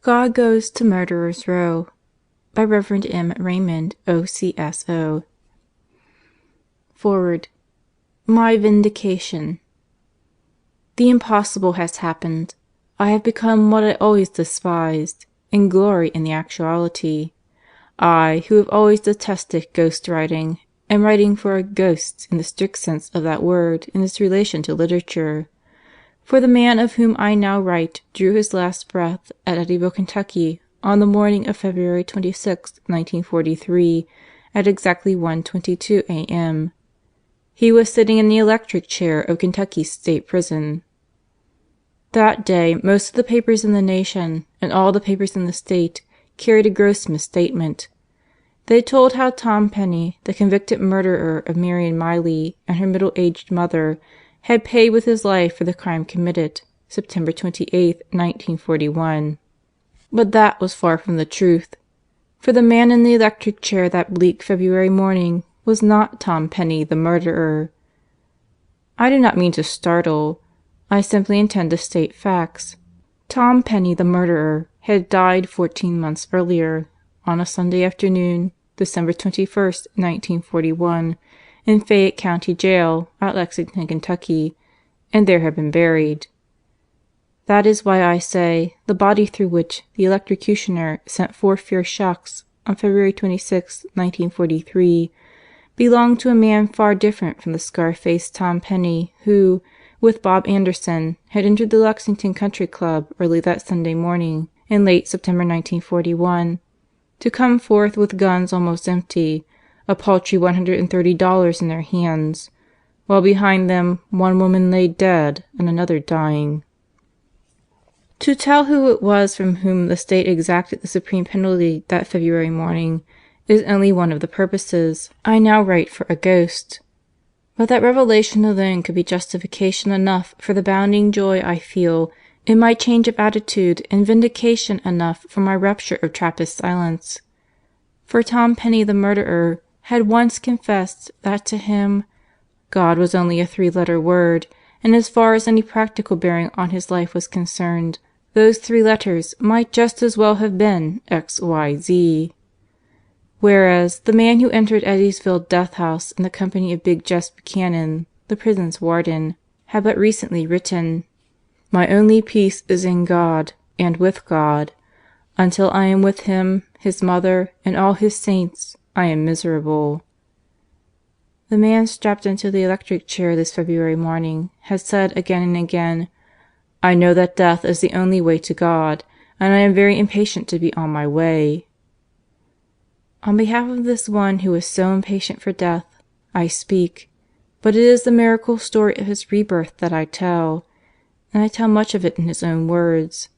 God Goes to Murderers' Row by Reverend M. Raymond, OCSO. Forward. My Vindication. The impossible has happened. I have become what I always despised, and glory in the actuality. I, who have always detested ghost writing, am writing for a ghost in the strict sense of that word in its relation to literature. For the man of whom I now write drew his last breath at Eddyville, Kentucky, on the morning of February 26, 1943, at exactly 1:22 a.m. He was sitting in the electric chair of Kentucky's State Prison. That day most of the papers in the nation, and all the papers in the state, carried a gross misstatement. They told how Tom Penney, the convicted murderer of Marion Miley and her middle-aged mother, had paid with his life for the crime committed September 28, 1941. But that was far from the truth. For the man in the electric chair that bleak February morning was not Tom Penney the murderer. I do not mean to startle. I simply intend to state facts. Tom Penney the murderer had died 14 months earlier, on a Sunday afternoon, December 21, 1941, in Fayette County Jail at Lexington, Kentucky, and there had been buried. That is why I say the body through which the electrocutioner sent 4 fierce shocks on February 26, 1943, belonged to a man far different from the scar-faced Tom Penney who, with Bob Anderson, had entered the Lexington Country Club early that Sunday morning in late September 1941, to come forth with guns almost empty, a paltry $130 in their hands, while behind them one woman lay dead and another dying. To tell who it was from whom the state exacted the supreme penalty that February morning is only one of the purposes I now write for a ghost. But that revelation alone could be justification enough for the bounding joy I feel in my change of attitude and vindication enough for my rupture of Trappist silence. For Tom Penney the murderer had once confessed that to him God was only a 3-letter word, and as far as any practical bearing on his life was concerned, those 3 letters might just as well have been XYZ. Whereas the man who entered Eddyville Death House in the company of Big Jess Buchanan, the prison's warden, had but recently written, "My only peace is in God and with God. Until I am with Him, His Mother, and all His saints, I am miserable." The man strapped into the electric chair this February morning had said again and again, "I know that death is the only way to God, and I am very impatient to be on my way." On behalf of this one who is so impatient for death, I speak, but it is the miracle story of his rebirth that I tell, and I tell much of it in his own words.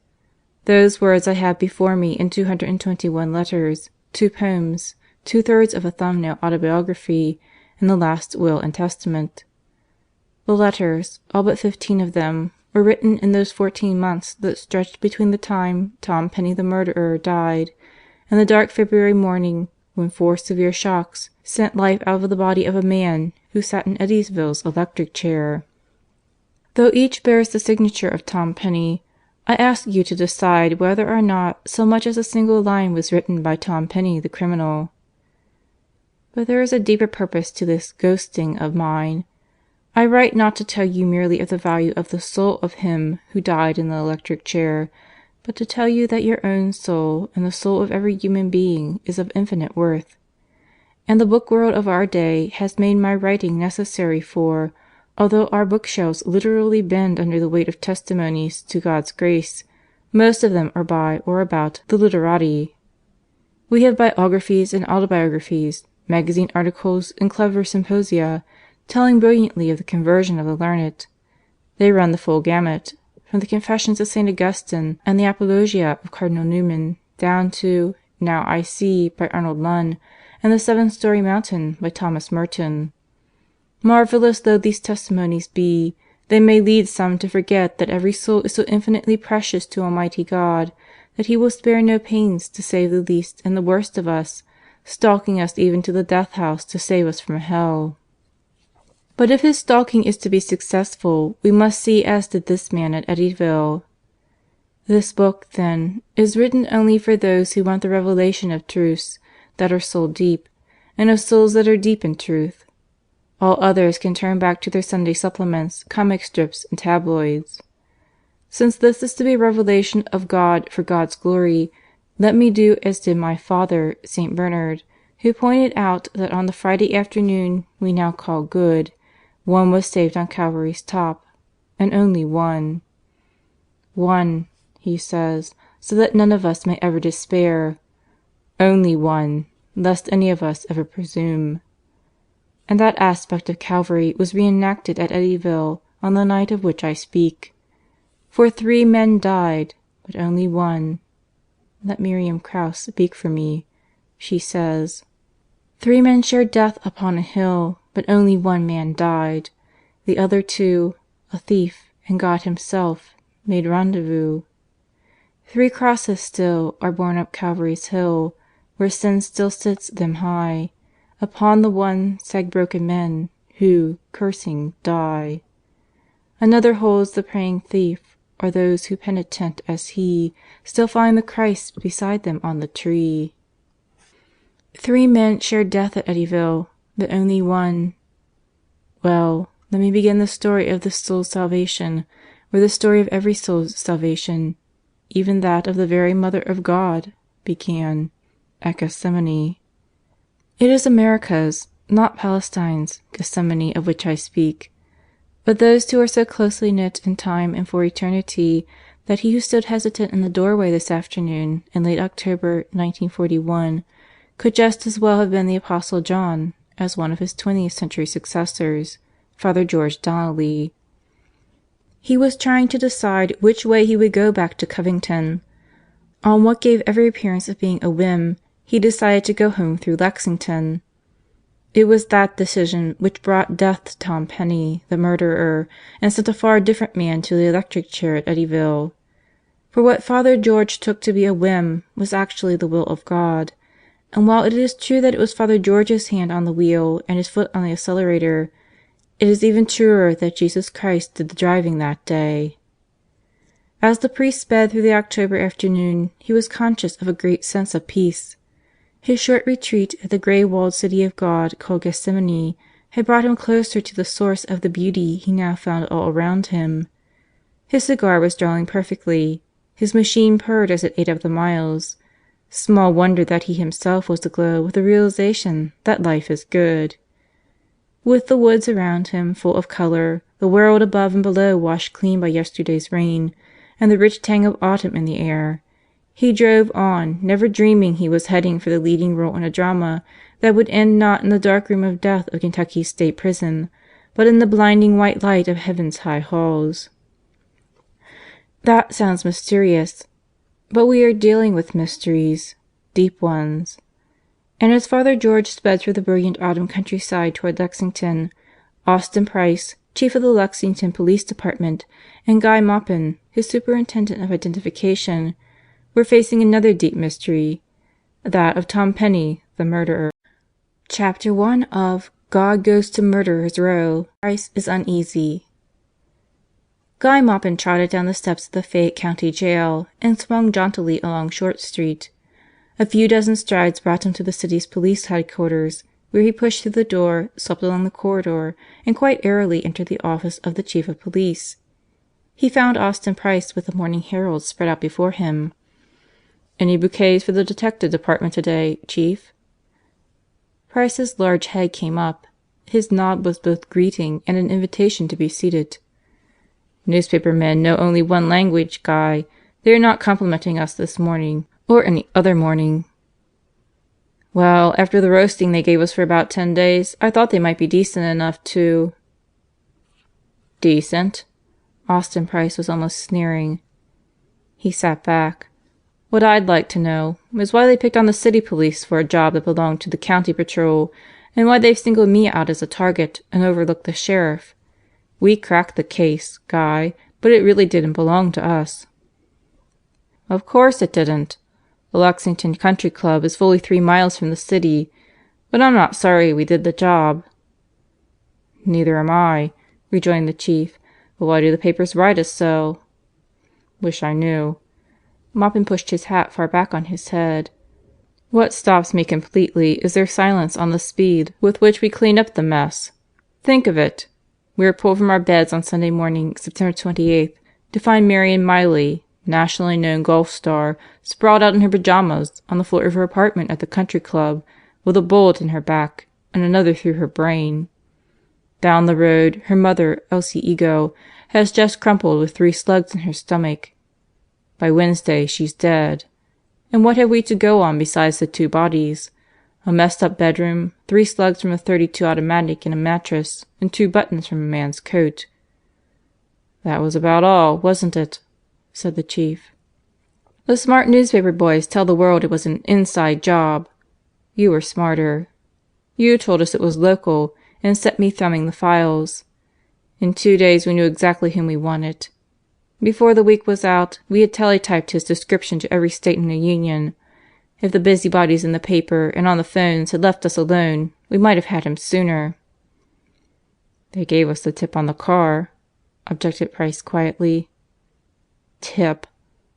Those words I have before me in 221 letters, 2 poems, 2/3 of a thumbnail autobiography, and the last will and testament. The letters, all but 15 of them, were written in those 14 months that stretched between the time Tom Penney the murderer died and the dark February morning when 4 severe shocks sent life out of the body of a man who sat in Eddyville's electric chair. Though each bears the signature of Tom Penney, I ask you to decide whether or not so much as a single line was written by Tom Penney the criminal. But there is a deeper purpose to this ghosting of mine. I write not to tell you merely of the value of the soul of him who died in the electric chair, but to tell you that your own soul and the soul of every human being is of infinite worth. And the book world of our day has made my writing necessary for, although our bookshelves literally bend under the weight of testimonies to God's grace, most of them are by or about the literati. We have biographies and autobiographies, magazine articles and clever symposia, telling brilliantly of the conversion of the learned. They run the full gamut, from the Confessions of St. Augustine and the Apologia of Cardinal Newman, down to Now I See by Arnold Lunn and The 7-Story Mountain by Thomas Merton. Marvelous though these testimonies be, they may lead some to forget that every soul is so infinitely precious to Almighty God that He will spare no pains to save the least and the worst of us, stalking us even to the death house to save us from hell. But if His stalking is to be successful, we must see as did this man at Eddyville. This book, then, is written only for those who want the revelation of truths that are soul deep, and of souls that are deep in truth. All others can turn back to their Sunday supplements, comic strips, and tabloids. Since this is to be a revelation of God for God's glory, let me do as did my father, St. Bernard, who pointed out that on the Friday afternoon we now call good, one was saved on Calvary's top, and only one. One, he says, so that none of us may ever despair. Only one, lest any of us ever presume. And that aspect of Calvary was reenacted at Eddyville on the night of which I speak. For 3 men died, but only one. Let Miriam Krause speak for me. She says, 3 men shared death upon a hill, but only one man died. The other 2, a thief and God himself, made rendezvous. 3 crosses still are borne up Calvary's hill, where sin still sits them high. Upon the one sag broken men, who, cursing, die. Another holds the praying thief, or those who penitent as he, still find the Christ beside them on the tree. 3 men shared death at Eddyville, but only one. Well, let me begin the story of this soul's salvation, or the story of every soul's salvation, even that of the very Mother of God, began at Gethsemane. It is America's, not Palestine's, Gethsemane of which I speak. But those 2 are so closely knit in time and for eternity that he who stood hesitant in the doorway this afternoon in late October 1941 could just as well have been the Apostle John as one of his 20th century successors, Father George Donnelly. He was trying to decide which way he would go back to Covington. On what gave every appearance of being a whim, he decided to go home through Lexington. It was that decision which brought death to Tom Penney, the murderer, and sent a far different man to the electric chair at Eddyville. For what Father George took to be a whim was actually the will of God, and while it is true that it was Father George's hand on the wheel and his foot on the accelerator, it is even truer that Jesus Christ did the driving that day. As the priest sped through the October afternoon, he was conscious of a great sense of peace. His short retreat at the grey-walled city of God called Gethsemane had brought him closer to the source of the beauty he now found all around him. His cigar was drawing perfectly. His machine purred as it ate up the miles. Small wonder that he himself was aglow with the realization that life is good. With the woods around him full of colour, the world above and below washed clean by yesterday's rain, and the rich tang of autumn in the air, he drove on, never dreaming he was heading for the leading role in a drama that would end not in the dark room of death of Kentucky's state prison, but in the blinding white light of heaven's high halls. That sounds mysterious, but we are dealing with mysteries, deep ones. And as Father George sped through the brilliant autumn countryside toward Lexington, Austin Price, chief of the Lexington Police Department, and Guy Maupin, his superintendent of identification, were facing another deep mystery, that of Tom Penney, the murderer. Chapter 1 of God Goes to Murderers' Row. Price is uneasy. Guy Maupin trotted down the steps of the Fayette County Jail and swung jauntily along Short Street. A few dozen strides brought him to the city's police headquarters, where he pushed through the door, swept along the corridor, and quite airily entered the office of the chief of police. He found Austin Price with the Morning Herald spread out before him. "Any bouquets for the detective department today, Chief?" Price's large head came up. His nod was both greeting and an invitation to be seated. "Newspaper men know only one language, Guy. They are not complimenting us this morning, or any other morning." "Well, after the roasting they gave us for about 10 days, I thought they might be decent enough to—" "Decent?" Austin Price was almost sneering. He sat back. "What I'd like to know is why they picked on the city police for a job that belonged to the county patrol, and why they've singled me out as a target and overlooked the sheriff. We cracked the case, Guy, but it really didn't belong to us." "Of course it didn't. The Lexington Country Club is fully 3 miles from the city, but I'm not sorry we did the job." "Neither am I," rejoined the chief. "But why do the papers write us so?" "Wish I knew. Maupin pushed his hat far back on his head. "What stops me completely is their silence on the speed with which we cleaned up the mess. Think of it! We were pulled from our beds on Sunday morning, September 28th, to find Marion Miley, nationally known golf star, sprawled out in her pajamas on the floor of her apartment at the country club, with a bullet in her back and another through her brain. Down the road, her mother, Elsie Ego, has just crumpled with 3 slugs in her stomach. By Wednesday she's dead. And what have we to go on besides the 2 bodies? A messed up bedroom, 3 slugs from a .32 automatic in a mattress, and 2 buttons from a man's coat." "That was about all, wasn't it?" said the Chief. "The smart newspaper boys tell the world it was an 'inside job.' You were smarter. You told us it was local, and set me thumbing the files. In 2 days we knew exactly whom we wanted. Before the week was out, we had teletyped his description to every state in the Union. If the busybodies in the paper and on the phones had left us alone, we might have had him sooner." "They gave us the tip on the car," objected Price quietly. "Tip!"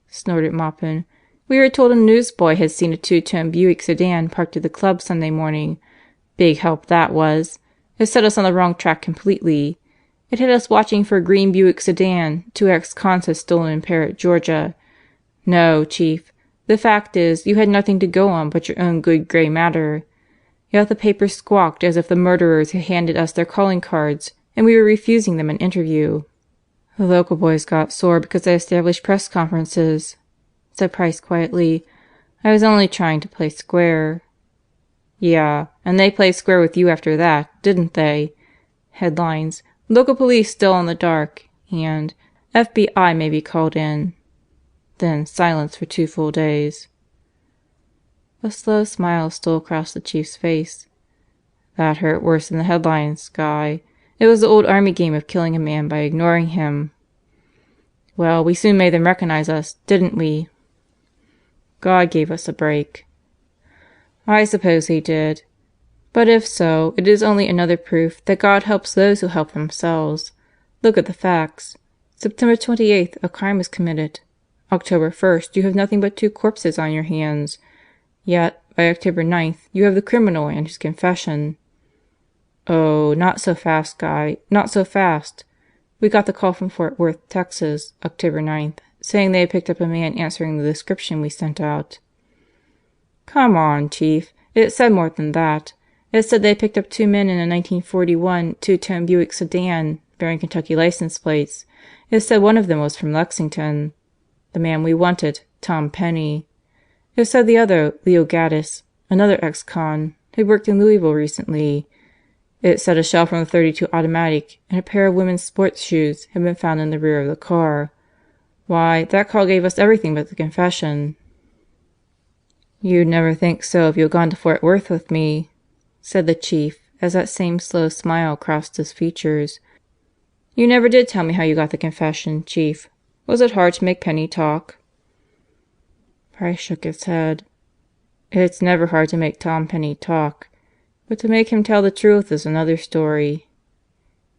snorted Maupin. "We were told a newsboy had seen a 2-tone Buick sedan parked at the club Sunday morning. Big help that was. It set us on the wrong track completely. It had us watching for a green Buick sedan 2 ex-cons had stolen in Parrott, Georgia. No, Chief. The fact is, you had nothing to go on but your own good grey matter. Yet the papers squawked as if the murderers had handed us their calling cards and we were refusing them an interview." "The local boys got sore because they established press conferences," said Price quietly. "I was only trying to play square." "Yeah, and they played square with you after that, didn't they? Headlines: 'Local police still in the dark,' and 'FBI may be called in.' Then silence for 2 full days." A slow smile stole across the Chief's face. "That hurt worse than the headlines, Guy. It was the old army game of killing a man by ignoring him. Well, we soon made them recognize us, didn't we? God gave us a break." "I suppose He did. But if so, it is only another proof that God helps those who help themselves. Look at the facts. September 28th a crime was committed. October 1st you have nothing but 2 corpses on your hands. Yet, by October 9th, you have the criminal and his confession." "Oh, not so fast, Guy. Not so fast. We got the call from Fort Worth, Texas, October 9th, saying they had picked up a man answering the description we sent out." "Come on, Chief. It said more than that. It said they picked up 2 men in a 1941 2-tone Buick sedan, bearing Kentucky license plates. It said one of them was from Lexington. The man we wanted, Tom Penney. It said the other, Leo Gaddis, another ex-con, had worked in Louisville recently. It said a shell from a .32 automatic and a pair of women's sports shoes had been found in the rear of the car. Why, that call gave us everything but the confession." "You'd never think so if you had gone to Fort Worth with me," said the Chief, as that same slow smile crossed his features. "You never did tell me how you got the confession, Chief. Was it hard to make Penney talk?" Price shook his head. "It's never hard to make Tom Penney talk. But to make him tell the truth is another story.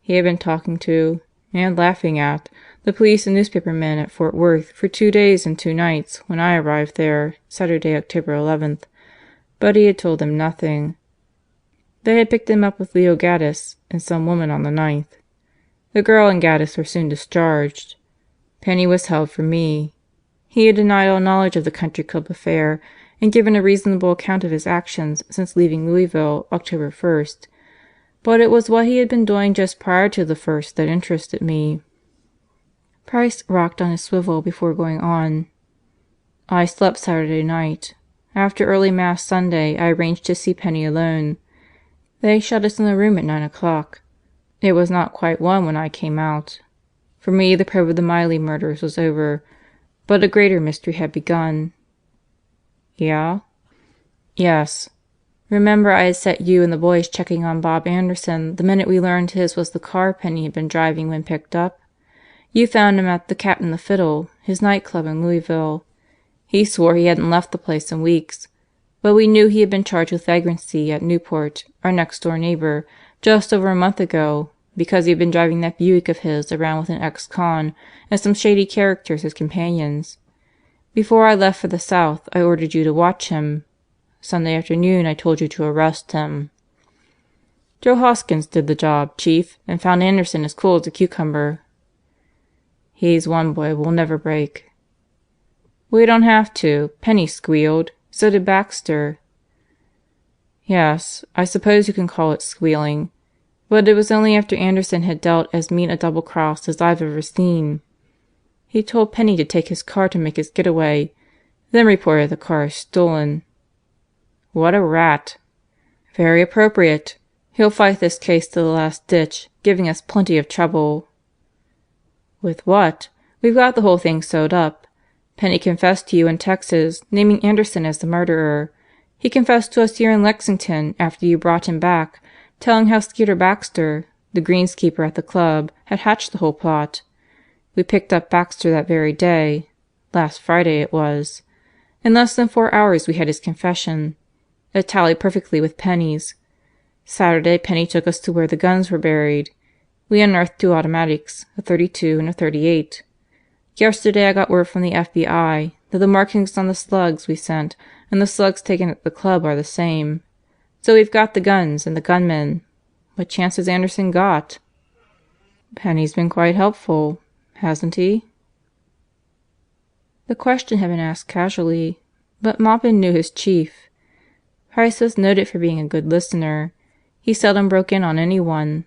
He had been talking to, and laughing at, the police and newspaper men at Fort Worth for 2 days and 2 nights when I arrived there, Saturday, October 11th. But he had told them nothing. They had picked him up with Leo Gaddis and some woman on the 9th. The girl and Gaddis were soon discharged. Penney was held for me. He had denied all knowledge of the country club affair and given a reasonable account of his actions since leaving Louisville, October 1st. But it was what he had been doing just prior to the 1st that interested me." Price rocked on his swivel before going on. "I slept Saturday night. After early Mass Sunday I arranged to see Penney alone. They shut us in a room at 9 o'clock. It was not quite 1 when I came out. For me the probe of the Miley murders was over, but a greater mystery had begun." "Yeah?" "Yes. Remember I had set you and the boys checking on Bob Anderson the minute we learned his was the car Penney had been driving when picked up? You found him at the Cat and the Fiddle, his nightclub in Louisville. He swore he hadn't left the place in weeks. But we knew he had been charged with vagrancy at Newport, our next door neighbor, just over a month ago, because he had been driving that Buick of his around with an ex-con and some shady characters as companions. Before I left for the South, I ordered you to watch him. Sunday afternoon I told you to arrest him. Joe Hoskins did the job, Chief, and found Anderson as cool as a cucumber. He's one boy we'll never break." "We don't have to. Penny squealed. So did Baxter." "Yes, I suppose you can call it squealing. But it was only after Anderson had dealt as mean a double cross as I've ever seen. He told Penny to take his car to make his getaway, then reported the car as stolen." "What a rat!" "Very appropriate. He'll fight this case to the last ditch, giving us plenty of trouble." "With what? We've got the whole thing sewed up. Penny confessed to you in Texas, naming Anderson as the murderer. He confessed to us here in Lexington after you brought him back, telling how Skeeter Baxter, the greenskeeper at the club, had hatched the whole plot. We picked up Baxter that very day. Last Friday it was. In less than 4 hours we had his confession. It tallied perfectly with Penny's. Saturday Penny took us to where the guns were buried. We unearthed 2 automatics, a .32 and a .38. Yesterday I got word from the FBI that the markings on the slugs we sent and the slugs taken at the club are the same. So we've got the guns and the gunmen. What chance has Anderson got?" "Penny's been quite helpful, hasn't he?" The question had been asked casually, but Maupin knew his chief. Price was noted for being a good listener. He seldom broke in on anyone.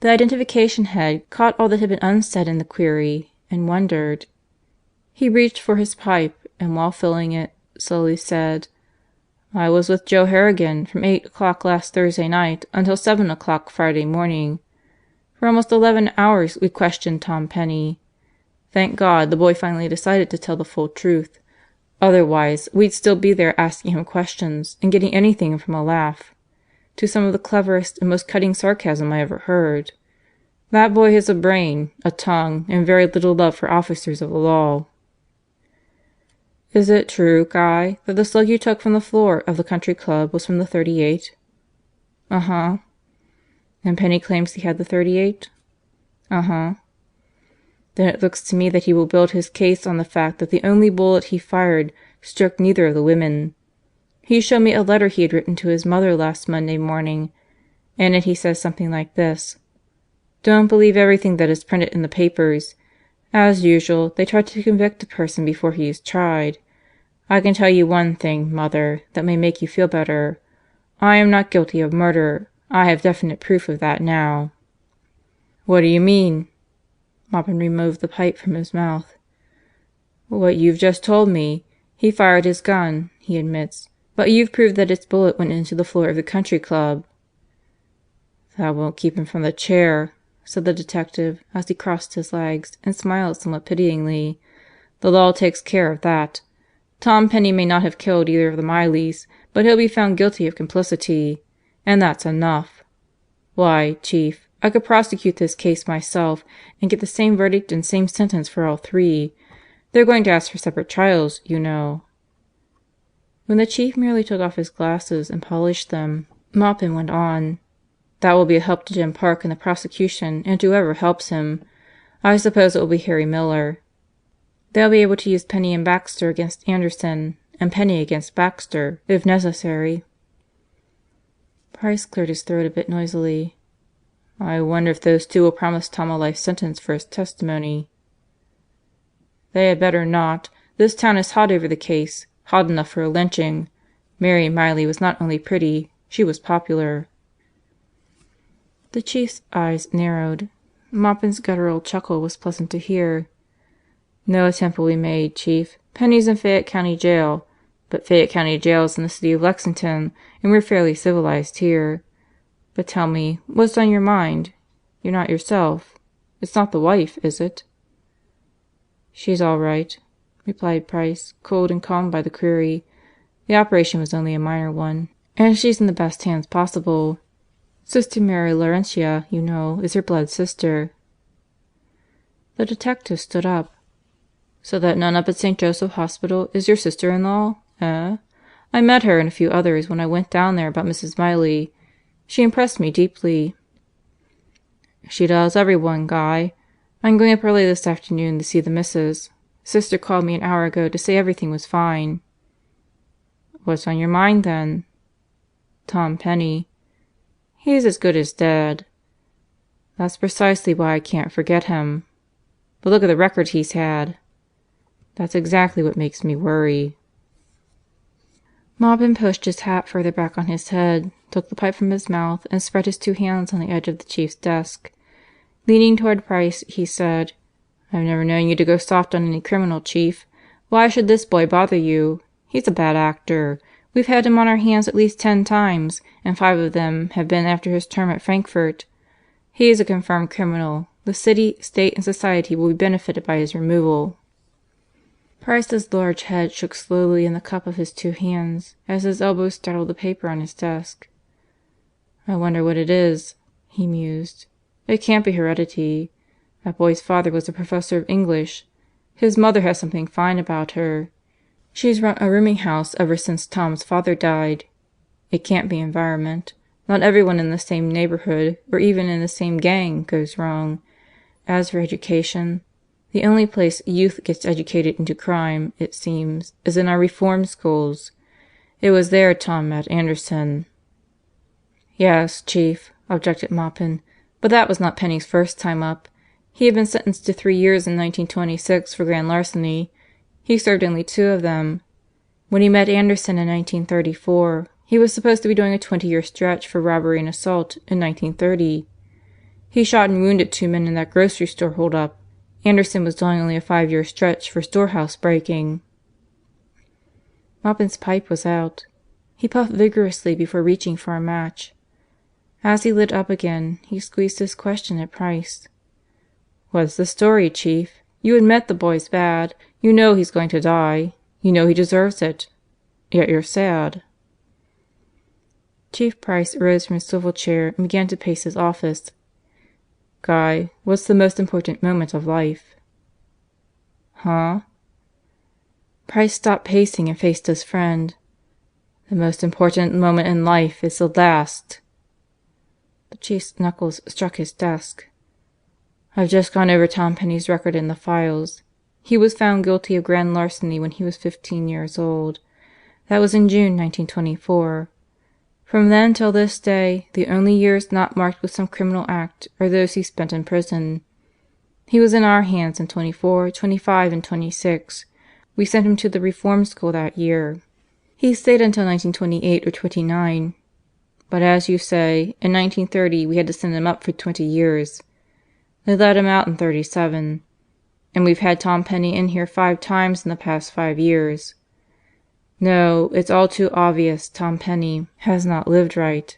The identification head caught all that had been unsaid in the query, and wondered. He reached for his pipe, and while filling it, slowly said, "I was with Joe Harrigan from 8 o'clock last Thursday night until 7 o'clock Friday morning. For almost 11 hours we questioned Tom Penney. Thank God the boy finally decided to tell the full truth. Otherwise we'd still be there asking him questions and getting anything from a laugh to some of the cleverest and most cutting sarcasm I ever heard. That boy has a brain, a tongue, and very little love for officers of the law." "Is it true, Guy, that the slug you took from the floor of the country club was from the .38? "Uh-huh." "And Penny claims he had the .38? "Uh-huh." "Then it looks to me that he will build his case on the fact that the only bullet he fired struck neither of the women. He showed me a letter he had written to his mother last Monday morning. In it he says something like this: 'Don't believe everything that is printed in the papers. As usual, they try to convict a person before he is tried. I can tell you one thing, Mother, that may make you feel better. I am not guilty of murder. I have definite proof of that now." "What do you mean?" Maupin removed the pipe from his mouth. "What you've just told me. He fired his gun, he admits, but you've proved that its bullet went into the floor of the country club." "That won't keep him from the chair," said the detective as he crossed his legs and smiled somewhat pityingly. "The law takes care of that. Tom Penney may not have killed either of the Mileys, but he'll be found guilty of complicity. And that's enough. Why, Chief, I could prosecute this case myself and get the same verdict and same sentence for all 3. They're going to ask for separate trials, you know." When the Chief merely took off his glasses and polished them, Maupin went on. "That will be a help to Jim Park in the prosecution and to whoever helps him. I suppose it will be Harry Miller. They'll be able to use Penny and Baxter against Anderson, and Penny against Baxter, if necessary." Price cleared his throat a bit noisily. "I wonder if those 2 will promise Tom a life sentence for his testimony." "They had better not. This town is hot over the case. Hot enough for a lynching. Mary Miley was not only pretty, she was popular." The Chief's eyes narrowed. Maupin's guttural chuckle was pleasant to hear. "No attempt will be made, Chief. Penny's in Fayette County Jail. But Fayette County Jail is in the city of Lexington, and we're fairly civilized here. But tell me, what's on your mind? You're not yourself. It's not the wife, is it?" "She's all right," replied Price, cold and calmed by the query. "The operation was only a minor one, and she's in the best hands possible. Sister Mary Laurentia, you know, is her blood sister." The detective stood up. "So that nun up at St. Joseph Hospital is your sister-in-law, eh? I met her and a few others when I went down there about Mrs. Miley. She impressed me deeply." "She does everyone, Guy. I'm going up early this afternoon to see the missus. Sister called me an hour ago to say everything was fine." "What's on your mind, then?" "Tom Penney." "He's as good as dead." "That's precisely why I can't forget him." "But look at the record he's had." "That's exactly what makes me worry." Maupin pushed his hat further back on his head, took the pipe from his mouth, and spread his 2 hands on the edge of the Chief's desk. Leaning toward Price, he said, "I've never known you to go soft on any criminal, Chief. Why should this boy bother you? He's a bad actor. We've had him on our hands at least 10 times, and 5 of them have been after his term at Frankfort. He is a confirmed criminal. The city, state, and society will be benefited by his removal." Price's large head shook slowly in the cup of his 2 hands as his elbows straddled the paper on his desk. "I wonder what it is," he mused. "It can't be heredity. That boy's father was a professor of English. His mother has something fine about her. She's run a rooming house ever since Tom's father died. It can't be environment. Not everyone in the same neighborhood, or even in the same gang, goes wrong. As for education, the only place youth gets educated into crime, it seems, is in our reform schools. It was there Tom met Anderson." "Yes, Chief," objected Maupin, "but that was not Penney's first time up. He had been sentenced to 3 years in 1926 for grand larceny. He served only 2 of them. When he met Anderson in 1934, he was supposed to be doing a 20-year stretch for robbery and assault in 1930. He shot and wounded 2 men in that grocery store holdup. Anderson was doing only a 5-year stretch for storehouse breaking." Maupin's pipe was out. He puffed vigorously before reaching for a match. As he lit up again, he squeezed his question at Price. "What's the story, Chief? You admit the boy's bad. You know he's going to die. You know he deserves it. Yet you're sad." Chief Price rose from his swivel chair and began to pace his office. "Guy, what's the most important moment of life?" "Huh?" Price stopped pacing and faced his friend. "The most important moment in life is the last." The Chief's knuckles struck his desk. "I've just gone over Tom Penney's record in the files. He was found guilty of grand larceny when he was 15 years old. That was in June 1924. From then till this day, the only years not marked with some criminal act are those he spent in prison. He was in our hands in 24, 25, and 26. We sent him to the reform school that year. He stayed until 1928 or 29. But as you say, in 1930 we had to send him up for 20 years. They let him out in 37. And we've had Tom Penney in here 5 times in the past 5 years. No, it's all too obvious Tom Penney has not lived right.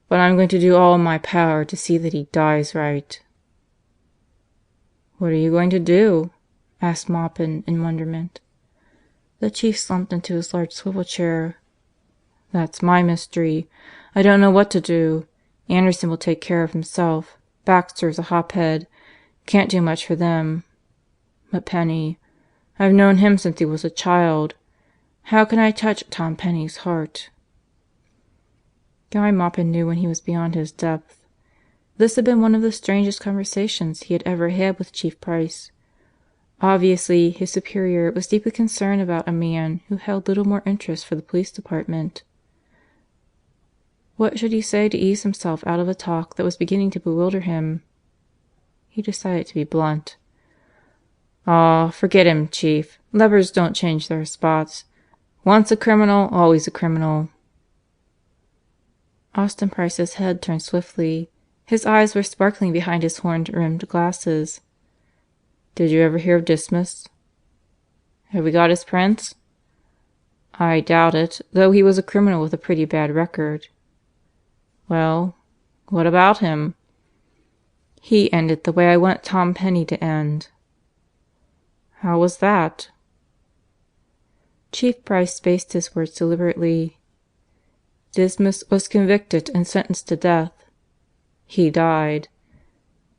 But I'm going to do all in my power to see that he dies right." "What are you going to do?" asked Maupin in wonderment. The Chief slumped into his large swivel chair. "That's my mystery. I don't know what to do. Anderson will take care of himself. Baxter's a hophead. Can't do much for them. But Penney, I've known him since he was a child. How can I touch Tom Penney's heart?" Guy Maupin knew when he was beyond his depth. This had been one of the strangest conversations he had ever had with Chief Price. Obviously, his superior was deeply concerned about a man who held little more interest for the police department. What should he say to ease himself out of a talk that was beginning to bewilder him? He decided to be blunt. "Aw, forget him, Chief. Lepers don't change their spots. Once a criminal, always a criminal." Austin Price's head turned swiftly. His eyes were sparkling behind his horn-rimmed glasses. "Did you ever hear of Dismas?" "Have we got his prints?" "I doubt it, though he was a criminal with a pretty bad record." "Well, what about him?" "He ended the way I want Tom Penney to end." "How was that?" Chief Price spaced his words deliberately. "Dismas was convicted and sentenced to death. He died.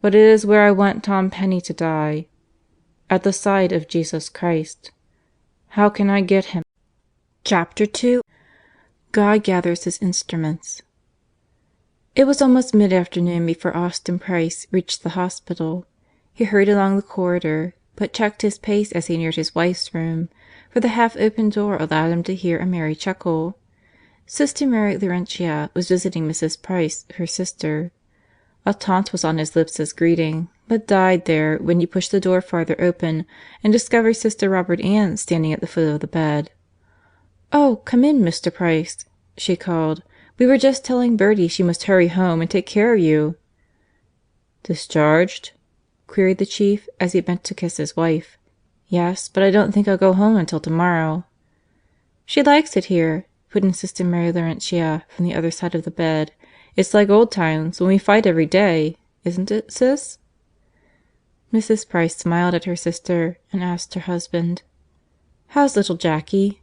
But it is where I want Tom Penney to die. At the side of Jesus Christ. How can I get him?" Chapter 2. God gathers his instruments. It was almost mid-afternoon before Austin Price reached the hospital. He hurried along the corridor. but checked his pace as he neared his wife's room, for the half-open door allowed him to hear a merry chuckle. Sister Mary Laurentia was visiting Mrs. Price, her sister. A taunt was on his lips as greeting, but died there when he pushed the door farther open and discovered Sister Robert Ann standing at the foot of the bed. "Oh, come in, Mr. Price," she called. "We were just telling Bertie she must hurry home and take care of you." "Discharged?" queried the Chief as he bent to kiss his wife. "Yes, but I don't think I'll go home until tomorrow." "She likes it here," put in Sister Mary Laurentia from the other side of the bed. "It's like old times, when we fight every day. Isn't it, Sis?" Mrs. Price smiled at her sister and asked her husband, "How's little Jackie?"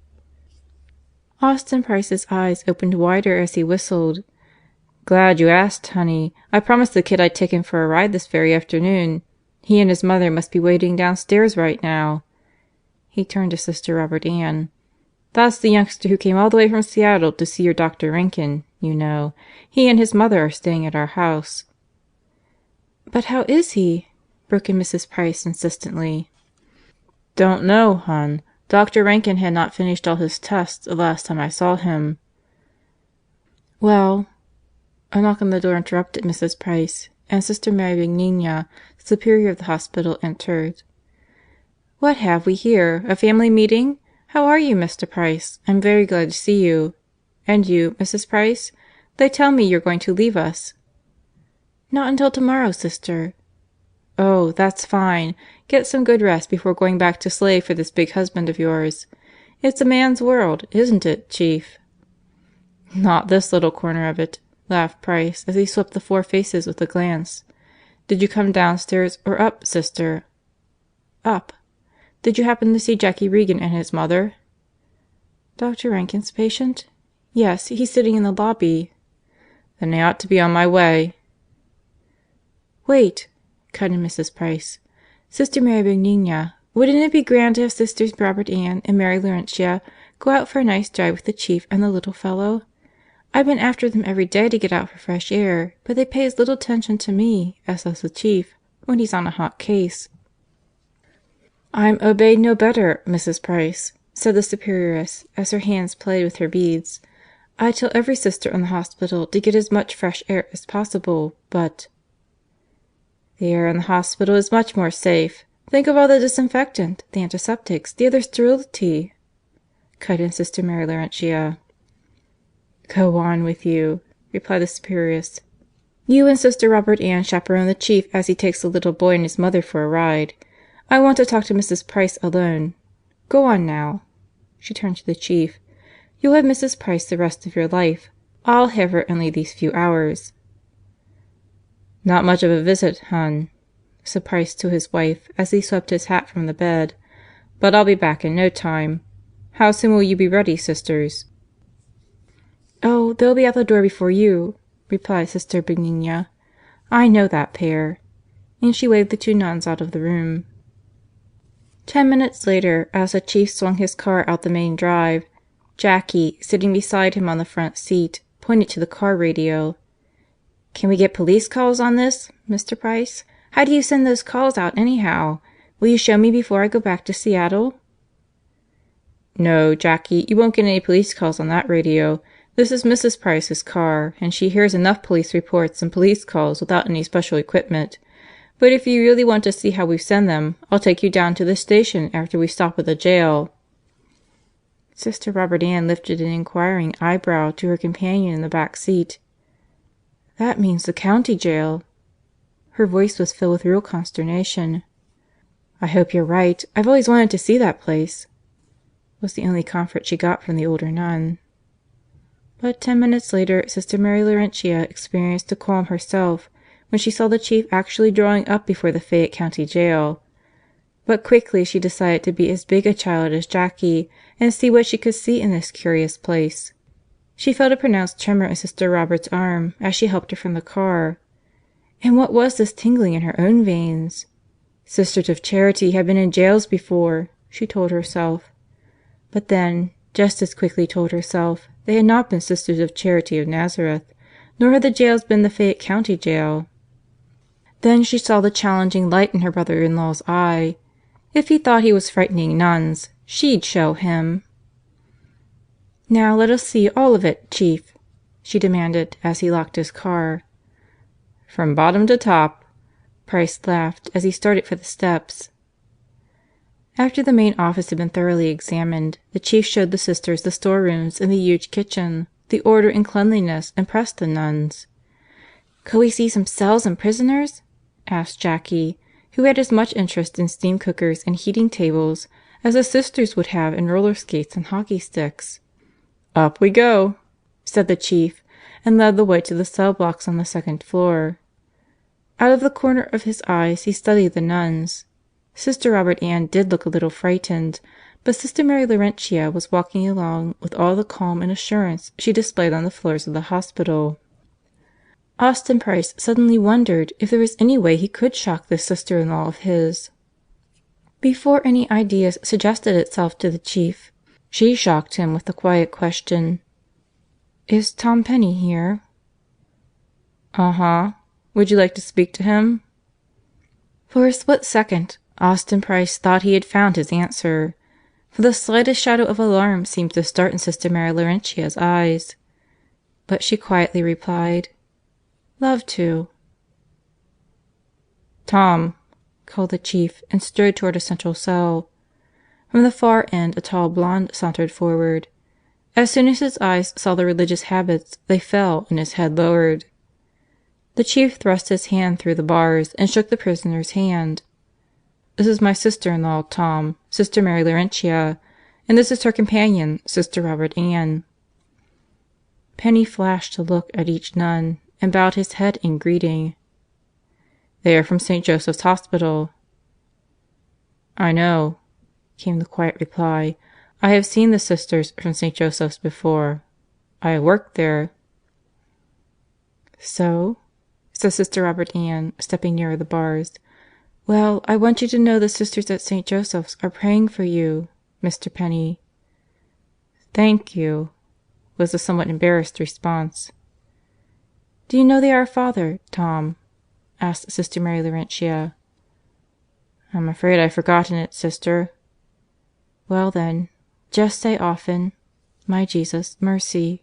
Austin Price's eyes opened wider as he whistled. "Glad you asked, honey. I promised the kid I'd take him for a ride this very afternoon. He and his mother must be waiting downstairs right now." He turned to Sister Robert Ann. "That's the youngster who came all the way from Seattle to see your Dr. Rankin, you know. He and his mother are staying at our house." "But how is he?" broke in Mrs. Price insistently. "Don't know, hon. Dr. Rankin had not finished all his tests the last time I saw him." "Well," a knock on the door interrupted Mrs. Price, and Sister Mary Benigna, superior of the hospital, entered. "What have we here? A family meeting? How are you, Mr. Price? I'm very glad to see you. And you, Mrs. Price? They tell me you're going to leave us." "Not until tomorrow, Sister." "Oh, that's fine. Get some good rest before going back to slave for this big husband of yours. It's a man's world, isn't it, Chief?" "Not this little corner of it," laughed Price as he swept the four faces with a glance. "Did you come downstairs or up, Sister?" "Up. Did you happen to see Jackie Regan and his mother?" "Dr. Rankin's patient? Yes, he's sitting in the lobby." "Then I ought to be on my way." "Wait," cut in Mrs. Price. "Sister Mary Benigna, wouldn't it be grand to have Sisters Robert Ann and Mary Laurentia go out for a nice drive with the Chief and the little fellow? I've been after them every day to get out for fresh air, but they pay as little attention to me as does the Chief when he's on a hot case." "I'm obeyed no better, Mrs. Price," said the Superioress as her hands played with her beads. "I tell every Sister in the hospital to get as much fresh air as possible, but "The air in the hospital is much more safe. Think of all the disinfectant, the antiseptics, the other sterility," cut in Sister Mary Laurentia. "Go on with you," replied the Superioress. "You and Sister Robert Ann chaperone the Chief as he takes the little boy and his mother for a ride. I want to talk to Mrs. Price alone. Go on now." She turned to the Chief. "You'll have Mrs. Price the rest of your life. I'll have her only these few hours." "Not much of a visit, hon," said Price to his wife as he swept his hat from the bed. "But I'll be back in no time. How soon will you be ready, Sisters?" "Oh, they'll be out the door before you," replied Sister Benigna. "I know that pair." And she waved the two nuns out of the room. 10 minutes later, as the Chief swung his car out the main drive, Jackie, sitting beside him on the front seat, pointed to the car radio. "Can we get police calls on this, Mr. Price? How do you send those calls out anyhow? Will you show me before I go back to Seattle?" "No, Jackie, you won't get any police calls on that radio. This is Mrs. Price's car, and she hears enough police reports and police calls without any special equipment. But if you really want to see how we send them, I'll take you down to the station after we stop at the jail." Sister Robert Ann lifted an inquiring eyebrow to her companion in the back seat. "That means the county jail." Her voice was filled with real consternation. "I hope you're right. I've always wanted to see that place," was the only comfort she got from the older nun. But 10 minutes later Sister Mary Laurentia experienced a qualm herself when she saw the Chief actually drawing up before the Fayette County Jail. But quickly she decided to be as big a child as Jackie and see what she could see in this curious place. She felt a pronounced tremor in Sister Robert's arm as she helped her from the car. And what was this tingling in her own veins? Sisters of Charity had been in jails before, she told herself. But then, just as quickly told herself, they had not been Sisters of Charity of Nazareth, nor had the jails been the Fayette County Jail. Then she saw the challenging light in her brother-in-law's eye. If he thought he was frightening nuns, she'd show him. "Now let us see all of it, Chief," she demanded as he locked his car. "From bottom to top," Price laughed as he started for the steps. After the main office had been thoroughly examined, the Chief showed the Sisters the storerooms and the huge kitchen. The order and cleanliness impressed the nuns. "Could we see some cells and prisoners?" asked Jackie, who had as much interest in steam cookers and heating tables as the Sisters would have in roller skates and hockey sticks. "Up we go," said the Chief, and led the way to the cell blocks on the second floor. Out of the corner of his eyes he studied the nuns. Sister Robert Ann did look a little frightened, but Sister Mary Laurentia was walking along with all the calm and assurance she displayed on the floors of the hospital. Austin Price suddenly wondered if there was any way he could shock this sister-in-law of his. Before any ideas suggested itself to the Chief, she shocked him with the quiet question: "Is Tom Penney here?" "Uh-huh. Would you like to speak to him?" For a split second Austin Price thought he had found his answer, for the slightest shadow of alarm seemed to start in Sister Mary Laurentia's eyes. But she quietly replied, "Love to." "Tom," called the Chief, and strode toward a central cell. From the far end a tall blonde sauntered forward. As soon as his eyes saw the religious habits, they fell and his head lowered. The Chief thrust his hand through the bars and shook the prisoner's hand. "This is my sister-in-law, Tom, Sister Mary Laurentia, and this is her companion, Sister Robert Ann." Penney flashed a look at each nun and bowed his head in greeting. "They are from St. Joseph's Hospital." "I know," came the quiet reply. "I have seen the Sisters from St. Joseph's before. I have worked there." "So?" said Sister Robert Ann, stepping nearer the bars. "Well, I want you to know the Sisters at St. Joseph's are praying for you, Mr. Penney." "Thank you," was the somewhat embarrassed response. "Do you know the Our Father, Tom?" asked Sister Mary Laurentia. "I'm afraid I've forgotten it, Sister." "Well then, just say often, 'My Jesus, mercy.'"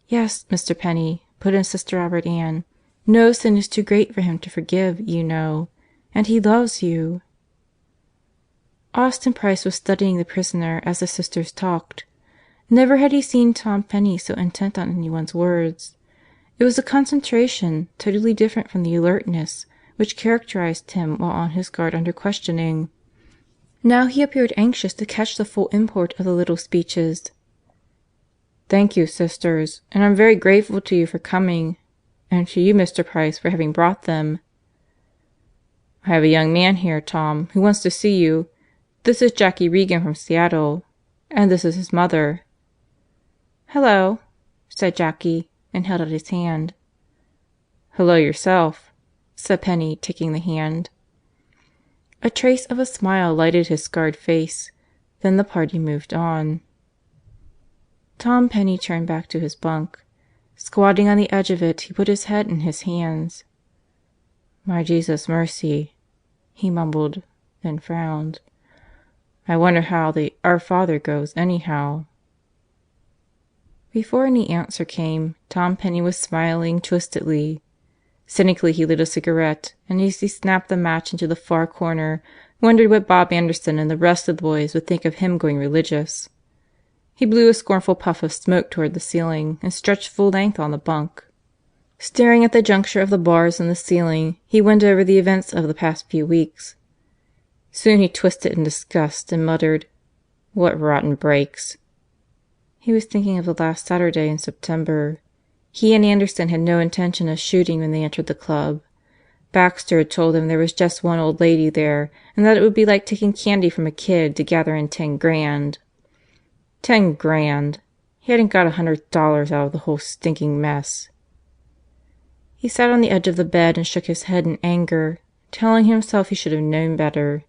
"Yes, Mr. Penney," put in Sister Robert Ann. "No sin is too great for Him to forgive, you know. And He loves you." Austin Price was studying the prisoner as the Sisters talked. Never had he seen Tom Penney so intent on anyone's words. It was a concentration totally different from the alertness which characterized him while on his guard under questioning. Now he appeared anxious to catch the full import of the little speeches. "Thank you, Sisters, and I'm very grateful to you for coming, and to you, Mr. Price, for having brought them. I have a young man here, Tom, who wants to see you. This is Jackie Regan from Seattle, and this is his mother." "Hello," said Jackie, and held out his hand. "Hello yourself," said Penney, taking the hand. A trace of a smile lighted his scarred face. Then the party moved on. Tom Penney turned back to his bunk. Squatting on the edge of it, he put his head in his hands. "My Jesus, mercy," he mumbled, then frowned. "I wonder how the Our Father goes, anyhow." Before any answer came, Tom Penney was smiling twistedly. Cynically he lit a cigarette, and as he snapped the match into the far corner, wondered what Bob Anderson and the rest of the boys would think of him going religious. He blew a scornful puff of smoke toward the ceiling and stretched full length on the bunk. Staring at the juncture of the bars and the ceiling, he went over the events of the past few weeks. Soon he twisted in disgust and muttered, "What rotten breaks!" He was thinking of the last Saturday in September. He and Anderson had no intention of shooting when they entered the club. Baxter had told them there was just one old lady there, and that it would be like taking candy from a kid to gather in 10 grand. 10 grand! He hadn't got $100 out of the whole stinking mess. He sat on the edge of the bed and shook his head in anger, telling himself he should have known better.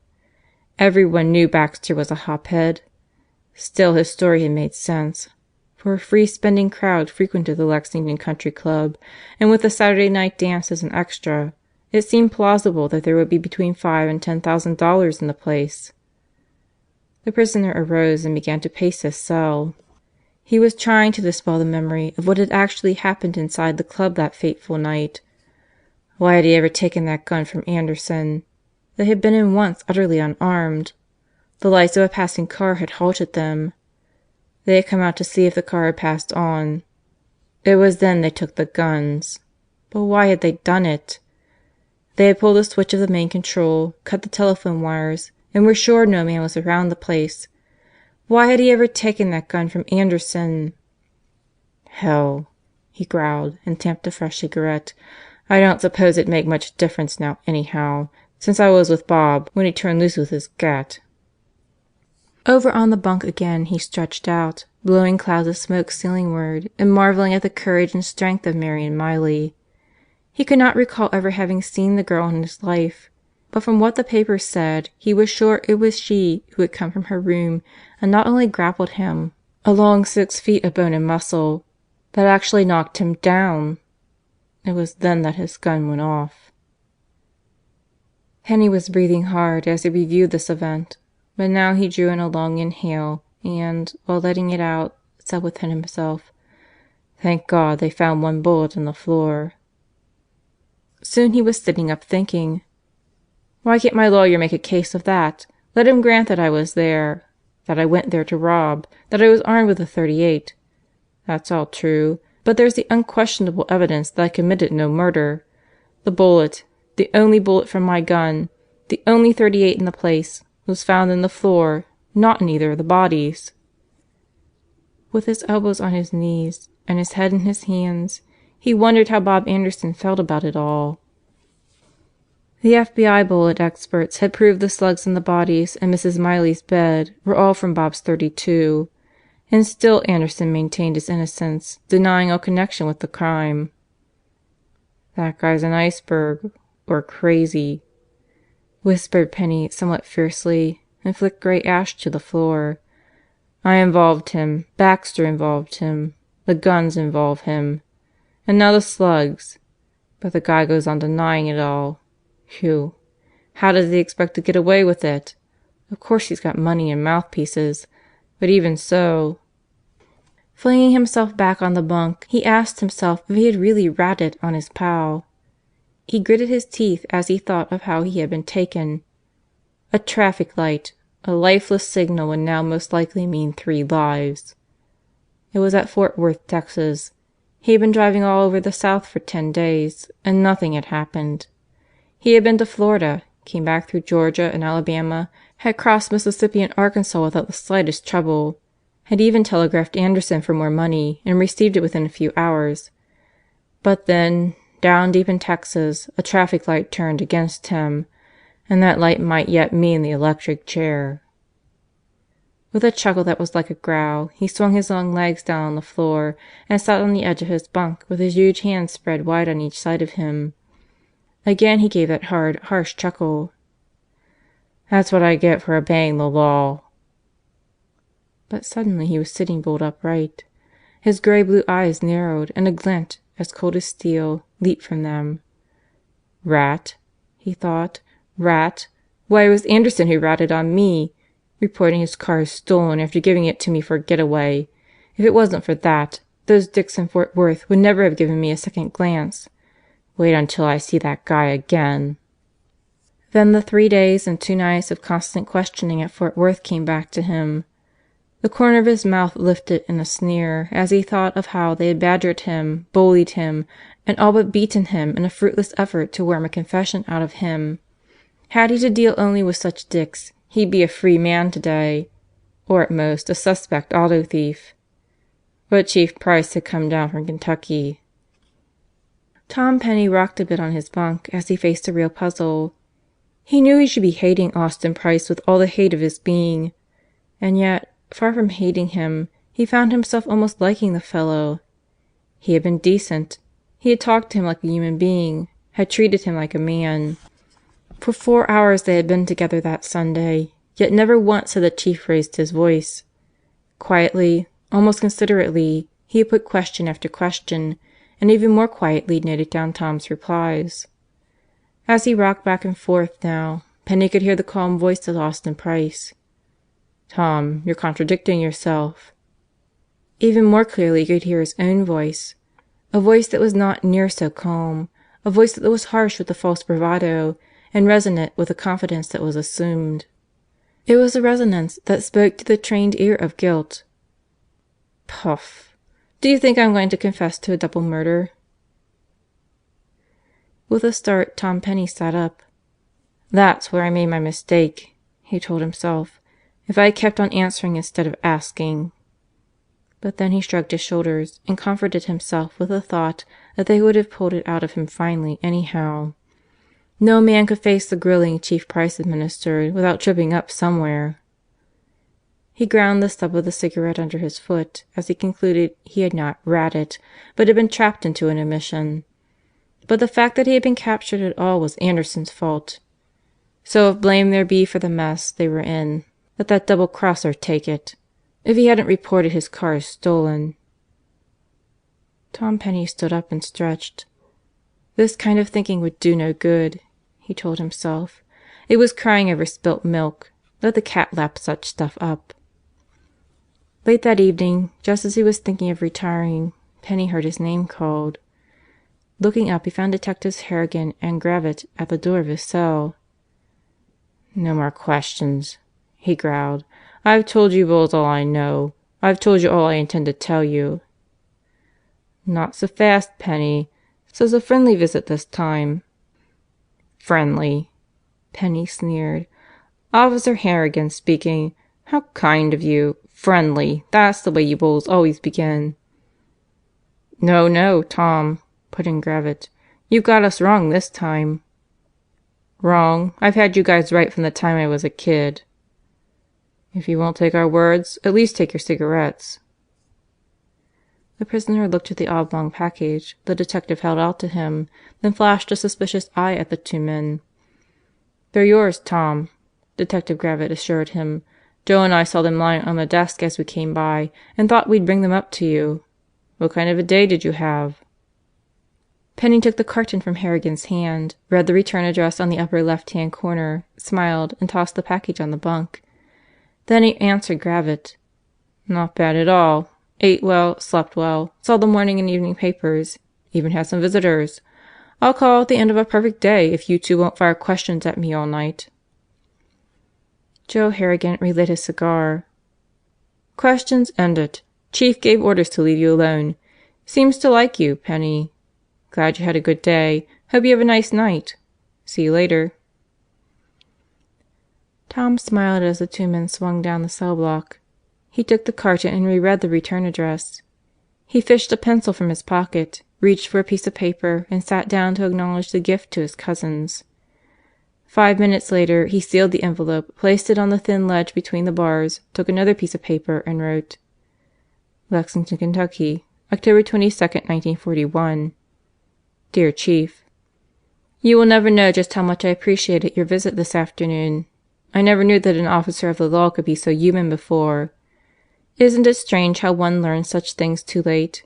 Everyone knew Baxter was a hophead. Still his story had made sense, for a free-spending crowd frequented the Lexington Country Club, and with the Saturday night dance as an extra, It seemed plausible that there would be between $5,000 and $10,000 in the place. The prisoner arose and began to pace his cell. He was trying to dispel the memory of what had actually happened inside the club that fateful night. Why had he ever taken that gun from Anderson? They had been in once utterly unarmed. The lights of a passing car had halted them. They had come out to see if the car had passed on. It was then they took the guns. But why had they done it? They had pulled the switch of the main control, cut the telephone wires, and were sure no man was around the place. Why had he ever taken that gun from Anderson? "Hell," he growled, and tamped a fresh cigarette. "I don't suppose it'd make much difference now anyhow, since I was with Bob when he turned loose with his gat." Over on the bunk again he stretched out, blowing clouds of smoke ceilingward, and marvelling at the courage and strength of Marion Miley. He could not recall ever having seen the girl in his life, but from what the papers said he was sure it was she who had come from her room and not only grappled him, a long 6 feet of bone and muscle, but actually knocked him down. It was then that his gun went off. Penney was breathing hard as he reviewed this event, but now he drew in a long inhale and, while letting it out, said within himself, "Thank God they found one bullet in the floor." Soon he was sitting up thinking, "Why can't my lawyer make a case of that? Let him grant that I was there, that I went there to rob, that I was armed with a .38. That's all true. But there's the unquestionable evidence that I committed no murder. The bullet, the only bullet from my gun, the only .38 in the place, was found in the floor, not in either of the bodies." With his elbows on his knees and his head in his hands, he wondered how Bob Anderson felt about it all. The FBI bullet experts had proved the slugs in the bodies in Mrs. Miley's bed were all from Bob's .32, and still Anderson maintained his innocence, denying all connection with the crime. "That guy's an iceberg or crazy," whispered Penney somewhat fiercely, and flicked grey ash to the floor. "I involved him. Baxter involved him. The guns involve him. And now the slugs. But the guy goes on denying it all. Whew! How does he expect to get away with it? Of course he's got money and mouthpieces, but even so." Flinging himself back on the bunk, he asked himself if he had really ratted on his pal. He gritted his teeth as he thought of how he had been taken. A traffic light, a lifeless signal would now most likely mean 3 lives. It was at Fort Worth, Texas. He had been driving all over the South for 10 days, and nothing had happened. He had been to Florida, came back through Georgia and Alabama, had crossed Mississippi and Arkansas without the slightest trouble, had even telegraphed Anderson for more money and received it within a few hours. But then, down deep in Texas, a traffic light turned against him, and that light might yet mean the electric chair. With a chuckle that was like a growl, he swung his long legs down on the floor and sat on the edge of his bunk with his huge hands spread wide on each side of him. Again he gave that hard, harsh chuckle. "That's what I get for obeying the law." But suddenly he was sitting bolt upright. His grey blue eyes narrowed, and a glint, as cold as steel, leaped from them. "Rat?" he thought. "Rat? Why, it was Anderson who ratted on me, reporting his car as stolen after giving it to me for a getaway. If it wasn't for that, those dicks in Fort Worth would never have given me a second glance. Wait until I see that guy again." Then the 3 days and 2 nights of constant questioning at Fort Worth came back to him. The corner of his mouth lifted in a sneer as he thought of how they had badgered him, bullied him, and all but beaten him in a fruitless effort to worm a confession out of him. Had he to deal only with such dicks, he'd be a free man today, or at most a suspect auto thief. But Chief Price had come down from Kentucky. Tom Penney rocked a bit on his bunk as he faced a real puzzle. He knew he should be hating Austin Price with all the hate of his being, and yet, far from hating him, he found himself almost liking the fellow. He had been decent. He had talked to him like a human being, had treated him like a man. For 4 hours they had been together that Sunday, yet never once had the Chief raised his voice. Quietly, almost considerately, he had put question after question, and even more quietly noted down Tom's replies. As he rocked back and forth now, Penney could hear the calm voice of Austin Price. "Tom, you're contradicting yourself." Even more clearly he could hear his own voice. A voice that was not near so calm, a voice that was harsh with a false bravado, and resonant with a confidence that was assumed. It was a resonance that spoke to the trained ear of guilt. "Puff! Do you think I'm going to confess to a double murder?" With a start Tom Penney sat up. "That's where I made my mistake," he told himself. "If I had kept on answering instead of asking." But then he shrugged his shoulders and comforted himself with the thought that they would have pulled it out of him finally anyhow. No man could face the grilling Chief Price administered without tripping up somewhere. He ground the stub of the cigarette under his foot as he concluded he had not "ratted," but had been trapped into an admission. But the fact that he had been captured at all was Anderson's fault. So if blame there be for the mess they were in, let that double crosser take it. If he hadn't reported his car as stolen. Tom Penney stood up and stretched. This kind of thinking would do no good, he told himself. It was crying over spilt milk. Let the cat lap such stuff up. Late that evening, just as he was thinking of retiring, Penney heard his name called. Looking up, he found Detectives Harrigan and Gravitt at the door of his cell. "No more questions," he growled. "I've told you bulls all I know. I've told you all I intend to tell you." "Not so fast, Penney. Says a friendly visit this time." "Friendly!" Penney sneered. "Officer Harrigan speaking. How kind of you. Friendly! That's the way you bulls always begin." "No, no, Tom," put in Gravitt. "You've got us wrong this time." "Wrong? I've had you guys right from the time I was a kid." "If you won't take our words, at least take your cigarettes." The prisoner looked at the oblong package the detective held out to him, then flashed a suspicious eye at the two men. "They're yours, Tom," Detective Gravitt assured him. "Joe and I saw them lying on the desk as we came by, and thought we'd bring them up to you. What kind of a day did you have?" Penney took the carton from Harrigan's hand, read the return address on the upper left-hand corner, smiled, and tossed the package on the bunk. Then he answered Gravitt. "Not bad at all. Ate well, slept well, saw the morning and evening papers, even had some visitors. I'll call it the end of a perfect day if you two won't fire questions at me all night." Joe Harrigan relit his cigar. "Questions ended. Chief gave orders to leave you alone. Seems to like you, Penney. Glad you had a good day. Hope you have a nice night. See you later." Tom smiled as the two men swung down the cell block. He took the carton and reread the return address. He fished a pencil from his pocket, reached for a piece of paper, and sat down to acknowledge the gift to his cousins. 5 minutes later he sealed the envelope, placed it on the thin ledge between the bars, took another piece of paper, and wrote: "Lexington, Kentucky, October 22nd, 1941. Dear Chief: You will never know just how much I appreciated your visit this afternoon. I never knew that an officer of the law could be so human before. Isn't it strange how one learns such things too late?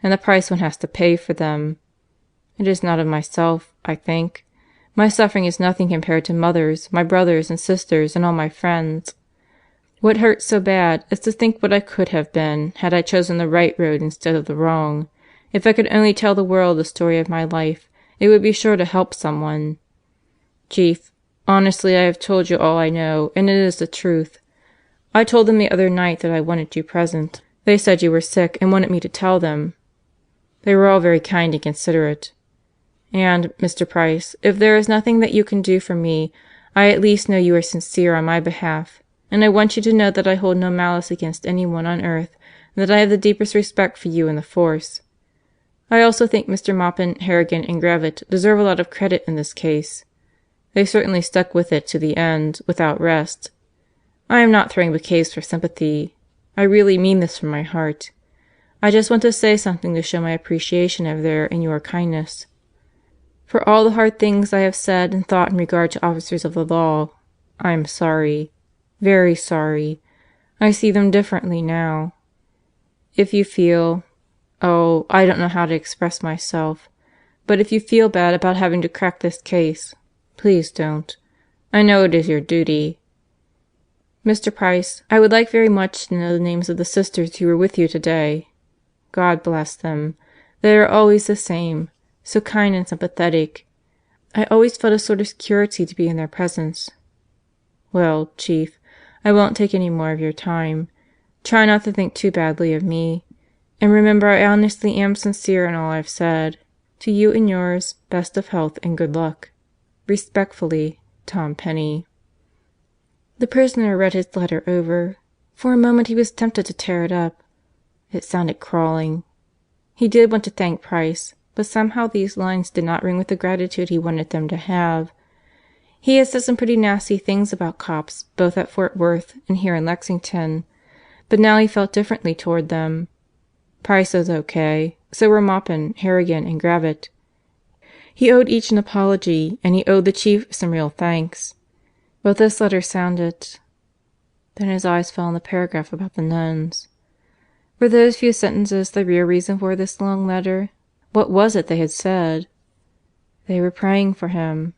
And the price one has to pay for them. It is not of myself, I think. My suffering is nothing compared to Mother's, my brothers and sisters, and all my friends. What hurts so bad is to think what I could have been had I chosen the right road instead of the wrong. If I could only tell the world the story of my life, it would be sure to help someone. Chief, honestly I have told you all I know, and it is the truth. I told them the other night that I wanted you present. They said you were sick and wanted me to tell them. They were all very kind and considerate. And, Mr. Price, if there is nothing that you can do for me, I at least know you are sincere on my behalf, and I want you to know that I hold no malice against anyone on earth, and that I have the deepest respect for you and the force. I also think Mr. Maupin, Harrigan, and Gravitt deserve a lot of credit in this case. They certainly stuck with it to the end, without rest. I am not throwing bouquets for sympathy. I really mean this from my heart. I just want to say something to show my appreciation of their and your kindness. For all the hard things I have said and thought in regard to officers of the law, I am sorry. Very sorry. I see them differently now. If you feel... oh, I don't know how to express myself. But if you feel bad about having to crack this case, Please don't. I know it is your duty. Mr. Price, I would like very much to know the names of the Sisters who were with you today. God bless them. They are always the same, so kind and sympathetic. I always felt a sort of security to be in their presence. Well, Chief, I won't take any more of your time. Try not to think too badly of me. And remember I honestly am sincere in all I've said. To you and yours, best of health and good luck. Respectfully, Tom Penney. The prisoner read his letter over. For a moment he was tempted to tear it up. It sounded crawling. He did want to thank Price, but somehow these lines did not ring with the gratitude he wanted them to have. He had said some pretty nasty things about cops both at Fort Worth and here in Lexington, but now he felt differently toward them. Price was okay. So were Maupin, Harrigan, and Gravitt. He owed each an apology, and he owed the Chief some real thanks. But this letter sounded... Then his eyes fell on the paragraph about the nuns. Were those few sentences the real reason for this long letter? What was it they had said? They were praying for him.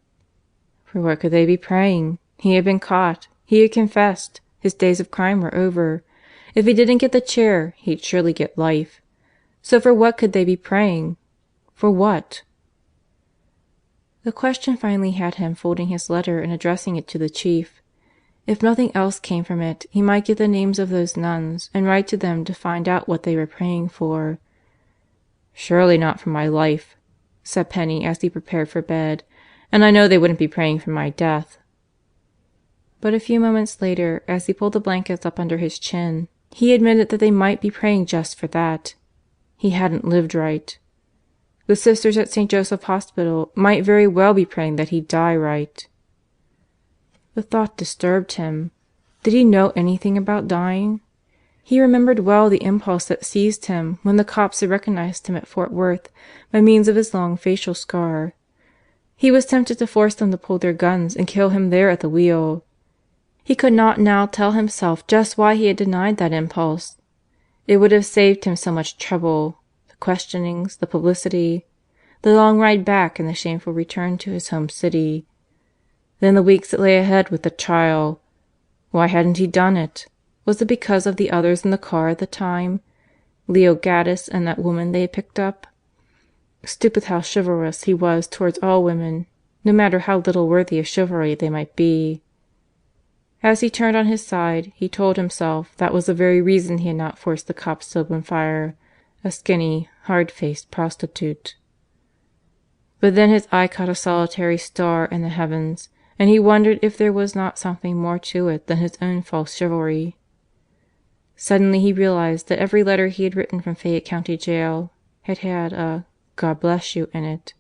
For what could they be praying? He had been caught. He had confessed. His days of crime were over. If he didn't get the chair, he'd surely get life. So for what could they be praying? For what? The question finally had him folding his letter and addressing it to the Chief. If nothing else came from it, he might get the names of those nuns and write to them to find out what they were praying for. "Surely not for my life," said Penney as he prepared for bed, "and I know they wouldn't be praying for my death." But a few moments later, as he pulled the blankets up under his chin, he admitted that they might be praying just for that. He hadn't lived right. The Sisters at St. Joseph Hospital might very well be praying that he die right. The thought disturbed him. Did he know anything about dying? He remembered well the impulse that seized him when the cops had recognized him at Fort Worth by means of his long facial scar. He was tempted to force them to pull their guns and kill him there at the wheel. He could not now tell himself just why he had denied that impulse. It would have saved him so much trouble, the questionings, the publicity, the long ride back and the shameful return to his home city. Then the weeks that lay ahead with the trial. Why hadn't he done it? Was it because of the others in the car at the time? Leo Gaddis and that woman they had picked up? Stupid how chivalrous he was towards all women, no matter how little worthy of chivalry they might be. As he turned on his side, he told himself that was the very reason he had not forced the cops to open fire, a skinny, hard-faced prostitute. But then his eye caught a solitary star in the heavens, and he wondered if there was not something more to it than his own false chivalry. Suddenly he realized that every letter he had written from Fayette County Jail had had a "God bless you" in it.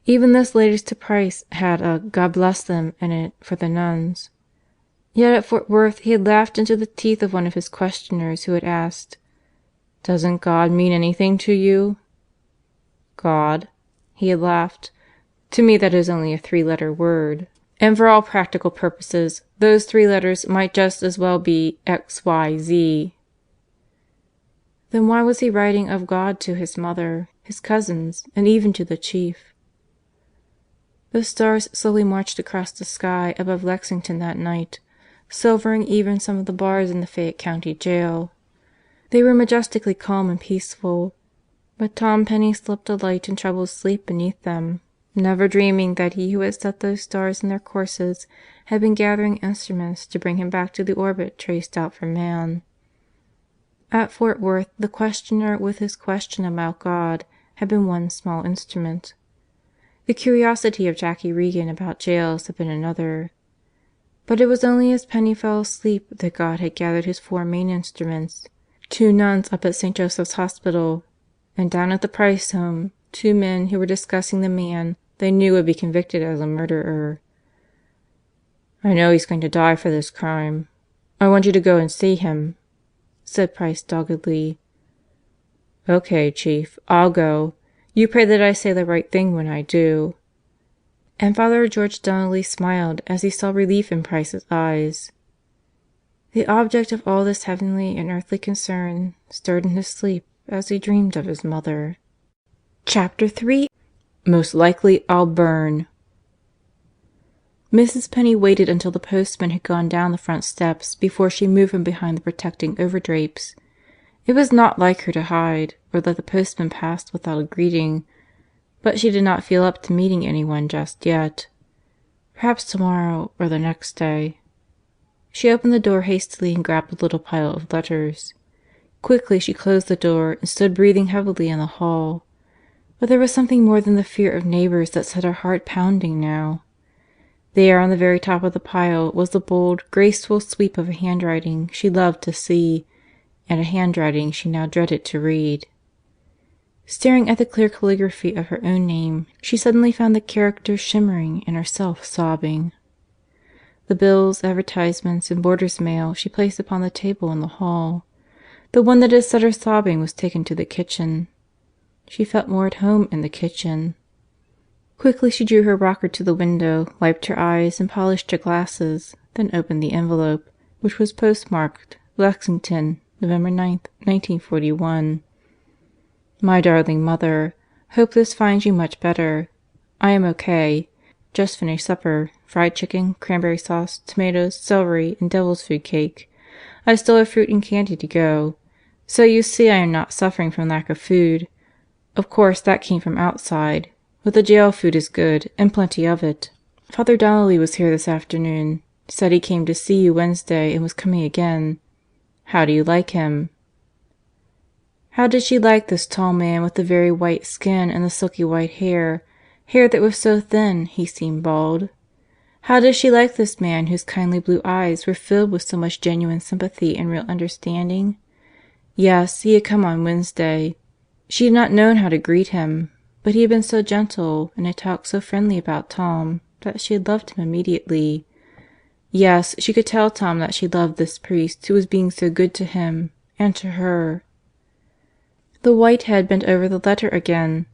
Even this latest to Price had a "God bless them" in it for the nuns. Yet at Fort Worth he had laughed into the teeth of one of his questioners who had asked, "Doesn't God mean anything to you?" "God?" he had laughed. "To me that is only a three-letter word. And for all practical purposes, those three letters might just as well be XYZ." Then why was he writing of God to his mother, his cousins, and even to the Chief? The stars slowly marched across the sky above Lexington that night, silvering even some of the bars in the Fayette County Jail. They were majestically calm and peaceful, but Tom Penney slept a light and troubled sleep beneath them, never dreaming that he who had set those stars in their courses had been gathering instruments to bring him back to the orbit traced out for man. At Fort Worth the questioner with his question about God had been one small instrument. The curiosity of Jackie Regan about jails had been another. But it was only as Penney fell asleep that God had gathered his four main instruments: two nuns up at St. Joseph's Hospital, and down at the Price home two men who were discussing the man they knew would be convicted as a murderer. "I know he's going to die for this crime. I want you to go and see him," said Price doggedly. "Okay, Chief, I'll go. You pray that I say the right thing when I do." And Father George Donnelly smiled as he saw relief in Price's eyes. The object of all this heavenly and earthly concern stirred in his sleep as he dreamed of his mother. Chapter 3. Most likely I'll burn. Mrs. Penny waited until the postman had gone down the front steps before she moved from behind the protecting overdrapes. It was not like her to hide, or let the postman pass without a greeting, but she did not feel up to meeting anyone just yet. Perhaps tomorrow or the next day. She opened the door hastily and grabbed a little pile of letters. Quickly she closed the door and stood breathing heavily in the hall. But there was something more than the fear of neighbours that set her heart pounding now. There on the very top of the pile was the bold, graceful sweep of a handwriting she loved to see, and a handwriting she now dreaded to read. Staring at the clear calligraphy of her own name, she suddenly found the characters shimmering and herself sobbing. The bills, advertisements, and boarders' mail she placed upon the table in the hall. The one that had set her sobbing was taken to the kitchen. She felt more at home in the kitchen. Quickly she drew her rocker to the window, wiped her eyes, and polished her glasses, then opened the envelope, which was postmarked Lexington, November 9th, 1941. My darling Mother, hope this finds you much better. I am okay. Just finished supper. Fried chicken, cranberry sauce, tomatoes, celery, and devil's food cake. I still have fruit and candy to go. So you see I am not suffering from lack of food. Of course that came from outside, but the jail food is good, and plenty of it. Father Donnelly was here this afternoon. Said he came to see you Wednesday and was coming again. How do you like him? How did she like this tall man with the very white skin and the silky white hair, hair that was so thin he seemed bald? How did she like this man whose kindly blue eyes were filled with so much genuine sympathy and real understanding? Yes, he had come on Wednesday. She had not known how to greet him, but he had been so gentle and had talked so friendly about Tom that she had loved him immediately. Yes, she could tell Tom that she loved this priest who was being so good to him and to her. The white head bent over the letter again.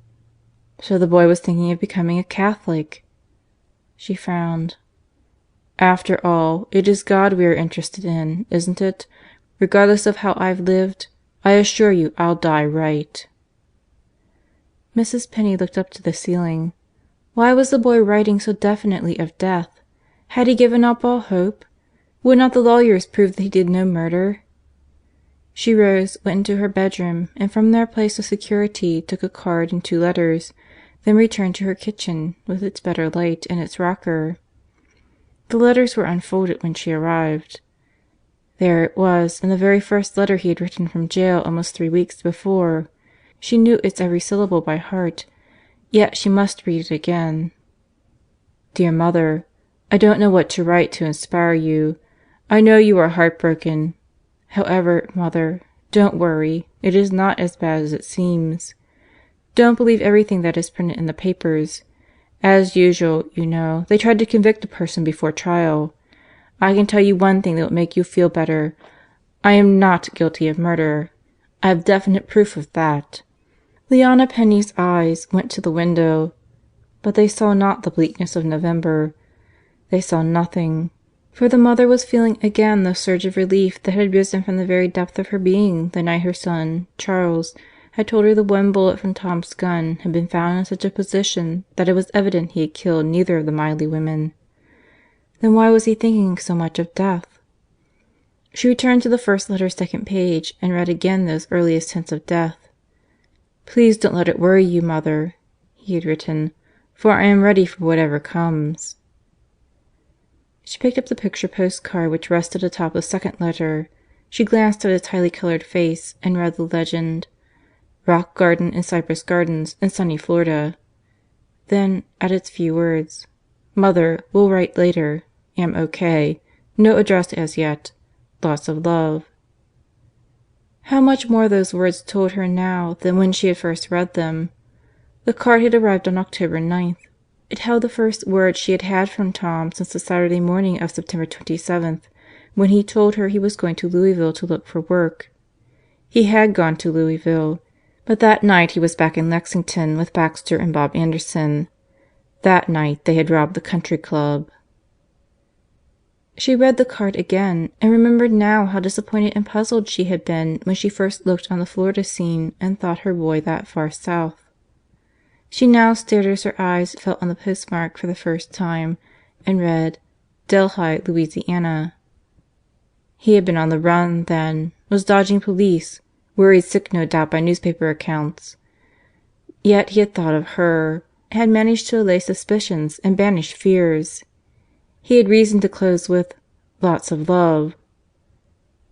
So the boy was thinking of becoming a Catholic. She frowned. After all, it is God we are interested in, isn't it? Regardless of how I've lived, I assure you I'll die right. Mrs. Penny looked up to the ceiling. Why was the boy writing so definitely of death? Had he given up all hope? Would not the lawyers prove that he did no murder? She rose, went into her bedroom, and from their place of security took a card and 2 letters, then returned to her kitchen, with its better light and its rocker. The letters were unfolded when she arrived. There it was, in the very first letter he had written from jail almost 3 weeks before. She knew its every syllable by heart, yet she must read it again. Dear Mother, I don't know what to write to inspire you. I know you are heartbroken. However, Mother, don't worry. It is not as bad as it seems. Don't believe everything that is printed in the papers. As usual, you know, they tried to convict a person before trial. I can tell you one thing that will make you feel better. I am not guilty of murder. I have definite proof of that. Leona Penny's eyes went to the window, but they saw not the bleakness of November. They saw nothing, for the mother was feeling again the surge of relief that had risen from the very depth of her being the night her son, Charles, had told her the one bullet from Tom's gun had been found in such a position that it was evident he had killed neither of the Miley women. Then why was he thinking so much of death? She returned to the first letter's second page and read again those earliest hints of death. "Please don't let it worry you, Mother," he had written, "for I am ready for whatever comes." She picked up the picture postcard which rested atop the second letter. She glanced at its highly colored face and read the legend, "Rock Garden and Cypress Gardens in sunny Florida." Then, at its few words, "Mother, will write later. Am okay. No address as yet. Lots of love." How much more those words told her now than when she had first read them. The card had arrived on October 9th. It held the first word she had had from Tom since the Saturday morning of September 27th, when he told her he was going to Louisville to look for work. He had gone to Louisville, but that night he was back in Lexington with Baxter and Bob Anderson. That night they had robbed the country club. She read the card again, and remembered now how disappointed and puzzled she had been when she first looked on the Florida scene and thought her boy that far south. She now stared as her eyes fell on the postmark for the first time, and read Delhi, Louisiana. He had been on the run, then, was dodging police, worried sick no doubt by newspaper accounts. Yet he had thought of her, had managed to allay suspicions and banish fears. He had reason to close with "lots of love."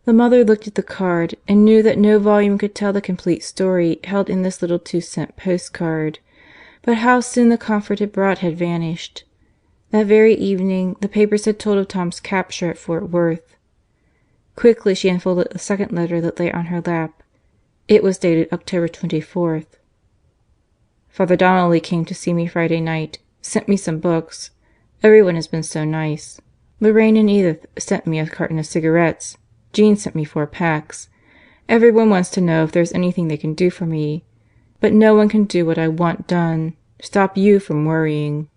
The mother looked at the card and knew that no volume could tell the complete story held in this little 2-cent postcard. But how soon the comfort it brought had vanished. That very evening the papers had told of Tom's capture at Fort Worth. Quickly she unfolded the second letter that lay on her lap. It was dated October 24th. Father Donnelly came to see me Friday night. Sent me some books. Everyone has been so nice. Lorraine and Edith sent me a carton of cigarettes. Jean sent me 4 packs. Everyone wants to know if there's anything they can do for me. But no one can do what I want done. Stop you from worrying.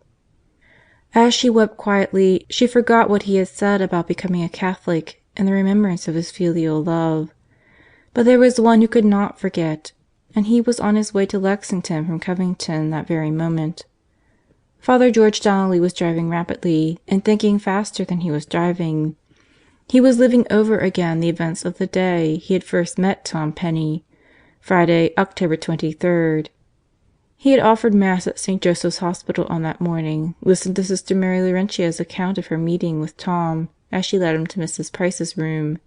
As she wept quietly, she forgot what he had said about becoming a Catholic in the remembrance of his filial love. But there was one who could not forget, and he was on his way to Lexington from Covington that very moment. Father George Donnelly was driving rapidly and thinking faster than he was driving. He was living over again the events of the day he had first met Tom Penney, Friday, October 23rd. He had offered Mass at St. Joseph's Hospital on that morning, listened to Sister Mary Laurentia's account of her meeting with Tom as she led him to Mrs. Price's room.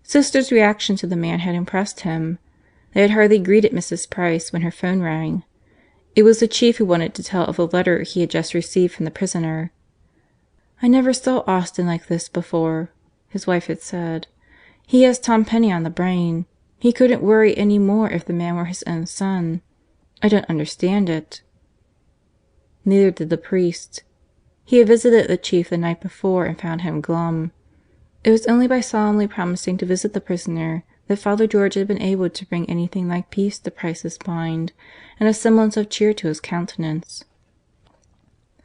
Sister's reaction to the man had impressed him. They had hardly greeted Mrs. Price when her phone rang. It was the Chief who wanted to tell of the letter he had just received from the prisoner. "I never saw Austin like this before," his wife had said. "He has Tom Penney on the brain. He couldn't worry any more if the man were his own son. I don't understand it." Neither did the priest. He had visited the Chief the night before and found him glum. It was only by solemnly promising to visit the prisoner that Father George had been able to bring anything like peace to Price's mind and a semblance of cheer to his countenance.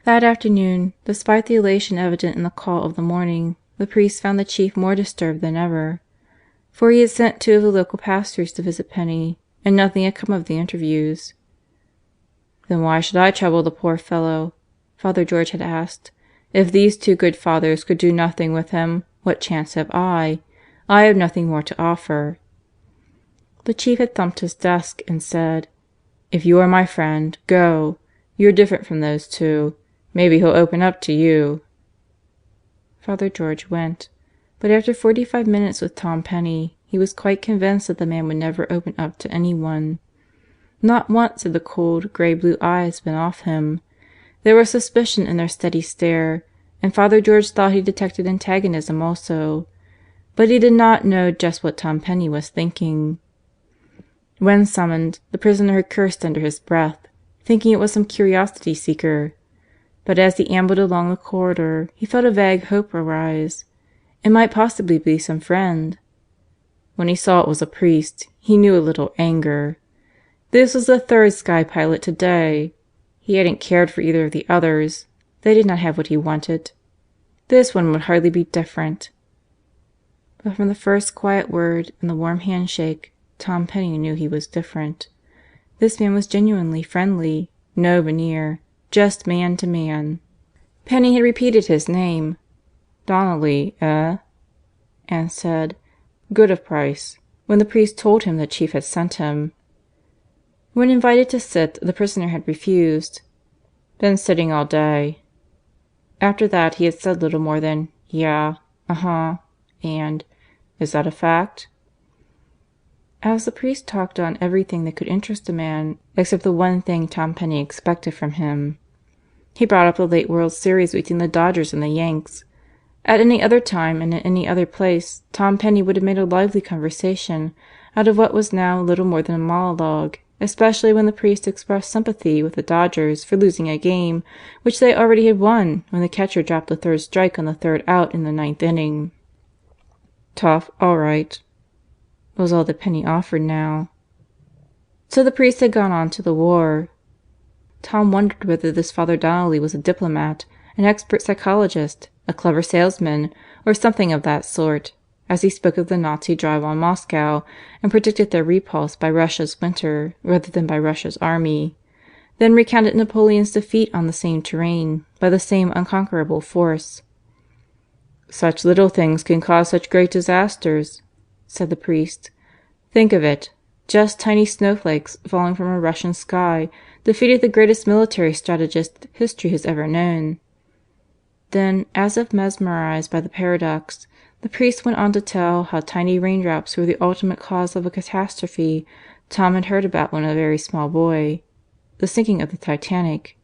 That afternoon, despite the elation evident in the call of the morning, the priest found the Chief more disturbed than ever. For he had sent 2 of the local pastors to visit Penney, and nothing had come of the interviews. "Then why should I trouble the poor fellow?" Father George had asked. "If these 2 good fathers could do nothing with him, what chance have I? I have nothing more to offer." The Chief had thumped his desk and said, "If you are my friend, go. You're different from those 2. Maybe he'll open up to you." Father George went. But after 45 minutes with Tom Penney, he was quite convinced that the man would never open up to anyone. Not once had the cold, gray-blue eyes been off him. There was suspicion in their steady stare, and Father George thought he detected antagonism also. But he did not know just what Tom Penney was thinking. When summoned, the prisoner had cursed under his breath, thinking it was some curiosity seeker. But as he ambled along the corridor, he felt a vague hope arise. It might possibly be some friend. When he saw it was a priest, he knew a little anger. This was the 3rd sky pilot today. He hadn't cared for either of the others. They did not have what he wanted. This one would hardly be different. But from the first quiet word and the warm handshake, Tom Penney knew he was different. This man was genuinely friendly, no veneer, just man to man. Penney had repeated his name. "Donnelly, eh?" and said, "Good of Price," when the priest told him the Chief had sent him. When invited to sit, the prisoner had refused. "Been sitting all day." After that he had said little more than "Yeah," "uh-huh," and "Is that a fact?" As the priest talked on everything that could interest a man except the one thing Tom Penney expected from him. He brought up the late World Series between the Dodgers and the Yanks. At any other time and in any other place Tom Penney would have made a lively conversation out of what was now little more than a monologue, especially when the priest expressed sympathy with the Dodgers for losing a game which they already had won when the catcher dropped the 3rd strike on the 3rd out in the 9th inning. "Tough, all right," was all that Penney offered now. So the priest had gone on to the war. Tom wondered whether this Father Donnelly was a diplomat, an expert psychologist, a clever salesman, or something of that sort, as he spoke of the Nazi drive on Moscow and predicted their repulse by Russia's winter rather than by Russia's army. then recounted Napoleon's defeat on the same terrain by the same unconquerable force. "Such little things can cause such great disasters," said the priest. "Think of it. Just tiny snowflakes falling from a Russian sky defeated the greatest military strategist history has ever known." Then, as if mesmerized by the paradox, the priest went on to tell how tiny raindrops were the ultimate cause of a catastrophe Tom had heard about when a very small boy, the sinking of the Titanic.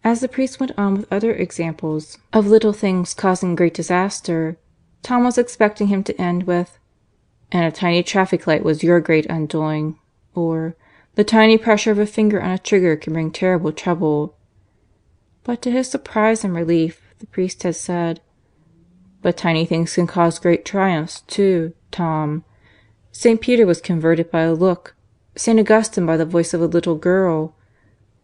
As the priest went on with other examples of little things causing great disaster, Tom was expecting him to end with, "And a tiny traffic light was your great undoing," or "The tiny pressure of a finger on a trigger can bring terrible trouble." But to his surprise and relief, the priest had said, "But tiny things can cause great triumphs too, Tom. St. Peter was converted by a look, St. Augustine by the voice of a little girl.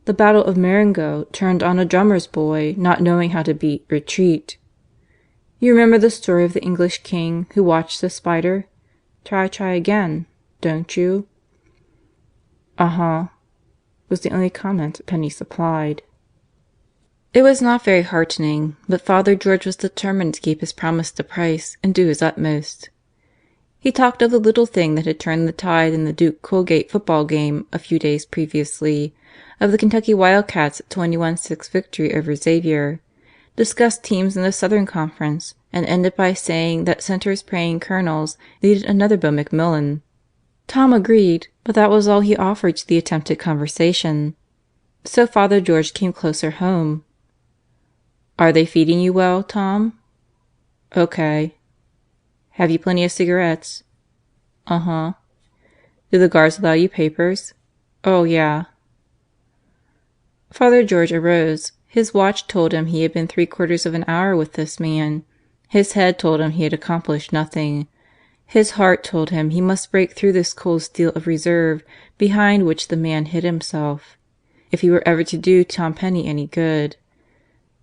The Battle of Marengo turned on a drummer's boy not knowing how to beat 'Retreat.' You remember the story of the English king who watched the spider? Try again, don't you?" "Uh-huh," was the only comment Penny supplied. It was not very heartening, but Father George was determined to keep his promise to Price and do his utmost. He talked of the little thing that had turned the tide in the Duke Colgate football game a few days previously, of the Kentucky Wildcats' 21-6 victory over Xavier, discussed teams in the Southern Conference, and ended by saying that Center's praying colonels needed another Beau McMillan. Tom agreed, but that was all he offered to the attempted conversation. So Father George came closer home. "Are they feeding you well, Tom?" "Okay." "Have you plenty of cigarettes?" "Uh-huh." "Do the guards allow you papers?" "Oh, yeah." Father George arose. His watch told him he had been 3/4 of an hour with this man. His head told him he had accomplished nothing. His heart told him he must break through this cold steel of reserve behind which the man hid himself, if he were ever to do Tom Penney any good.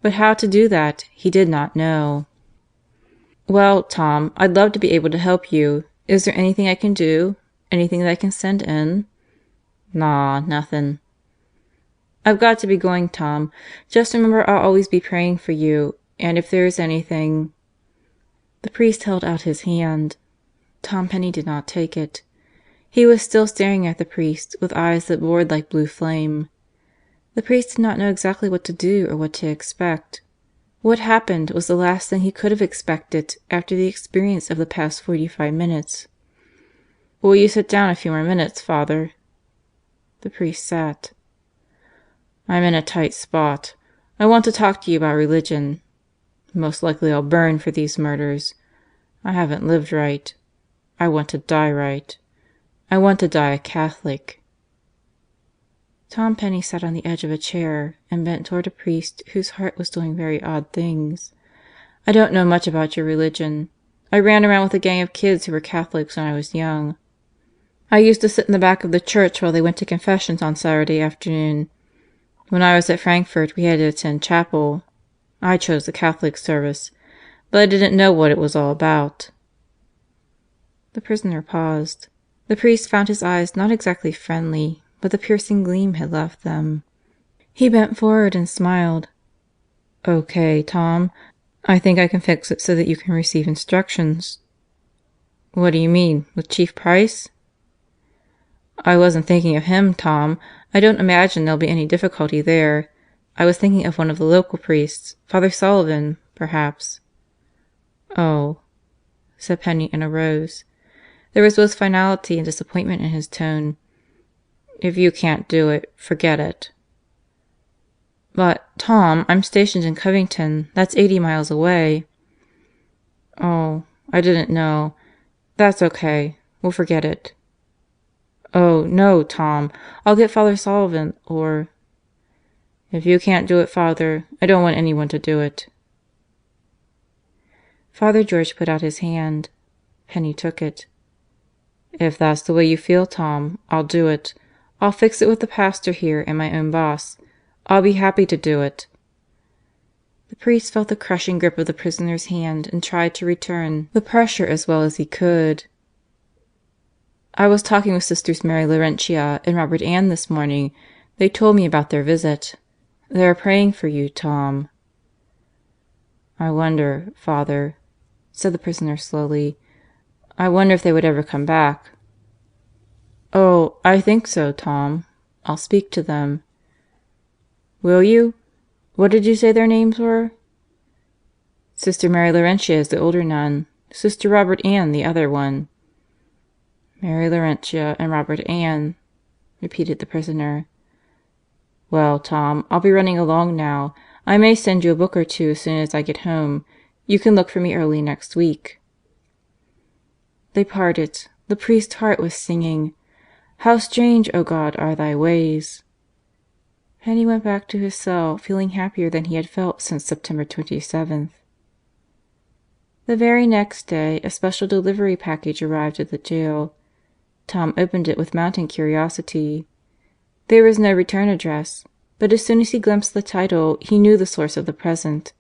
But how to do that he did not know. "Well, Tom, I'd love to be able to help you. Is there anything I can do? Anything that I can send in?" "Naw, nothing." "I've got to be going, Tom. Just remember I'll always be praying for you, and if there is anything..." The priest held out his hand. Tom Penney did not take it. He was still staring at the priest with eyes that bored like blue flame. The priest did not know exactly what to do or what to expect. What happened was the last thing he could have expected after the experience of the past 45 minutes. "Will you sit down a few more minutes, Father?" The priest sat. "I'm in a tight spot. I want to talk to you about religion. Most likely I'll burn for these murders. I haven't lived right. I want to die right. I want to die a Catholic." Tom Penney sat on the edge of a chair and bent toward a priest whose heart was doing very odd things. "I don't know much about your religion. I ran around with a gang of kids who were Catholics when I was young. I used to sit in the back of the church while they went to confessions on Saturday afternoon. When I was at Frankfurt we had to attend chapel. I chose the Catholic service, but I didn't know what it was all about." The prisoner paused. The priest found his eyes not exactly friendly, but the piercing gleam had left them. He bent forward and smiled. "Okay, Tom. I think I can fix it so that you can receive instructions." "What do you mean? With Chief Price?" "I wasn't thinking of him, Tom. I don't imagine there'll be any difficulty there. I was thinking of one of the local priests. Father Sullivan, perhaps." "Oh," said Penney and arose. There was both finality and disappointment in his tone. "If you can't do it, forget it." "But, Tom, I'm stationed in Covington. That's 80 miles away." "Oh, I didn't know. That's okay. We'll forget it." "Oh, no, Tom. I'll get Father Sullivan or..." "If you can't do it, Father, I don't want anyone to do it." Father George put out his hand. Penney took it. "If that's the way you feel, Tom, I'll do it. I'll fix it with the pastor here and my own boss. I'll be happy to do it." The priest felt the crushing grip of the prisoner's hand and tried to return the pressure as well as he could. "I was talking with Sisters Mary Laurentia and Robert Ann this morning. They told me about their visit. They are praying for you, Tom." "I wonder, Father," said the prisoner slowly, "I wonder if they would ever come back." "Oh, I think so, Tom. I'll speak to them." "Will you? What did you say their names were?" "Sister Mary Laurentia is the older nun. Sister Robert Ann the other one." "Mary Laurentia and Robert Ann," repeated the prisoner. "Well, Tom, I'll be running along now. I may send you a book or two as soon as I get home. You can look for me early next week." They parted. The priest's heart was singing, "How strange, O God, are Thy ways!" Penney went back to his cell feeling happier than he had felt since September 27th. The very next day a special delivery package arrived at the jail. Tom opened it with mounting curiosity. There was no return address, but as soon as he glimpsed the title he knew the source of the present.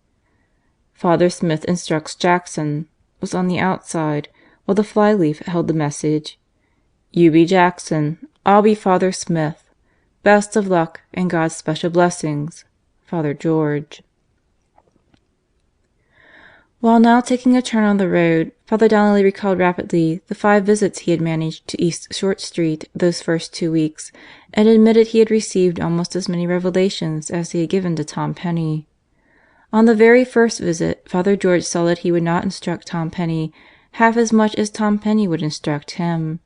"Father Smith instructs Jackson" was on the outside, while the flyleaf held the message: "You be Jackson. I'll be Father Smith. Best of luck and God's special blessings. Father George." While now taking a turn on the road, Father Donnelly recalled rapidly the 5 visits he had managed to East Short Street those first 2 weeks, and admitted he had received almost as many revelations as he had given to Tom Penney. On the very first visit Father George saw that he would not instruct Tom Penney half as much as Tom Penney would instruct him.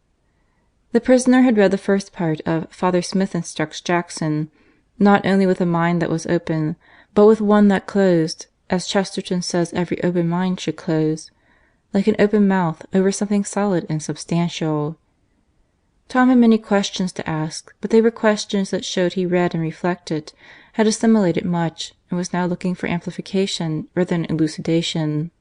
The prisoner had read the first part of Father Smith Instructs Jackson, not only with a mind that was open, but with one that closed, as Chesterton says every open mind should close, like an open mouth over something solid and substantial. Tom had many questions to ask, but they were questions that showed he read and reflected, had assimilated much, and was now looking for amplification rather than elucidation.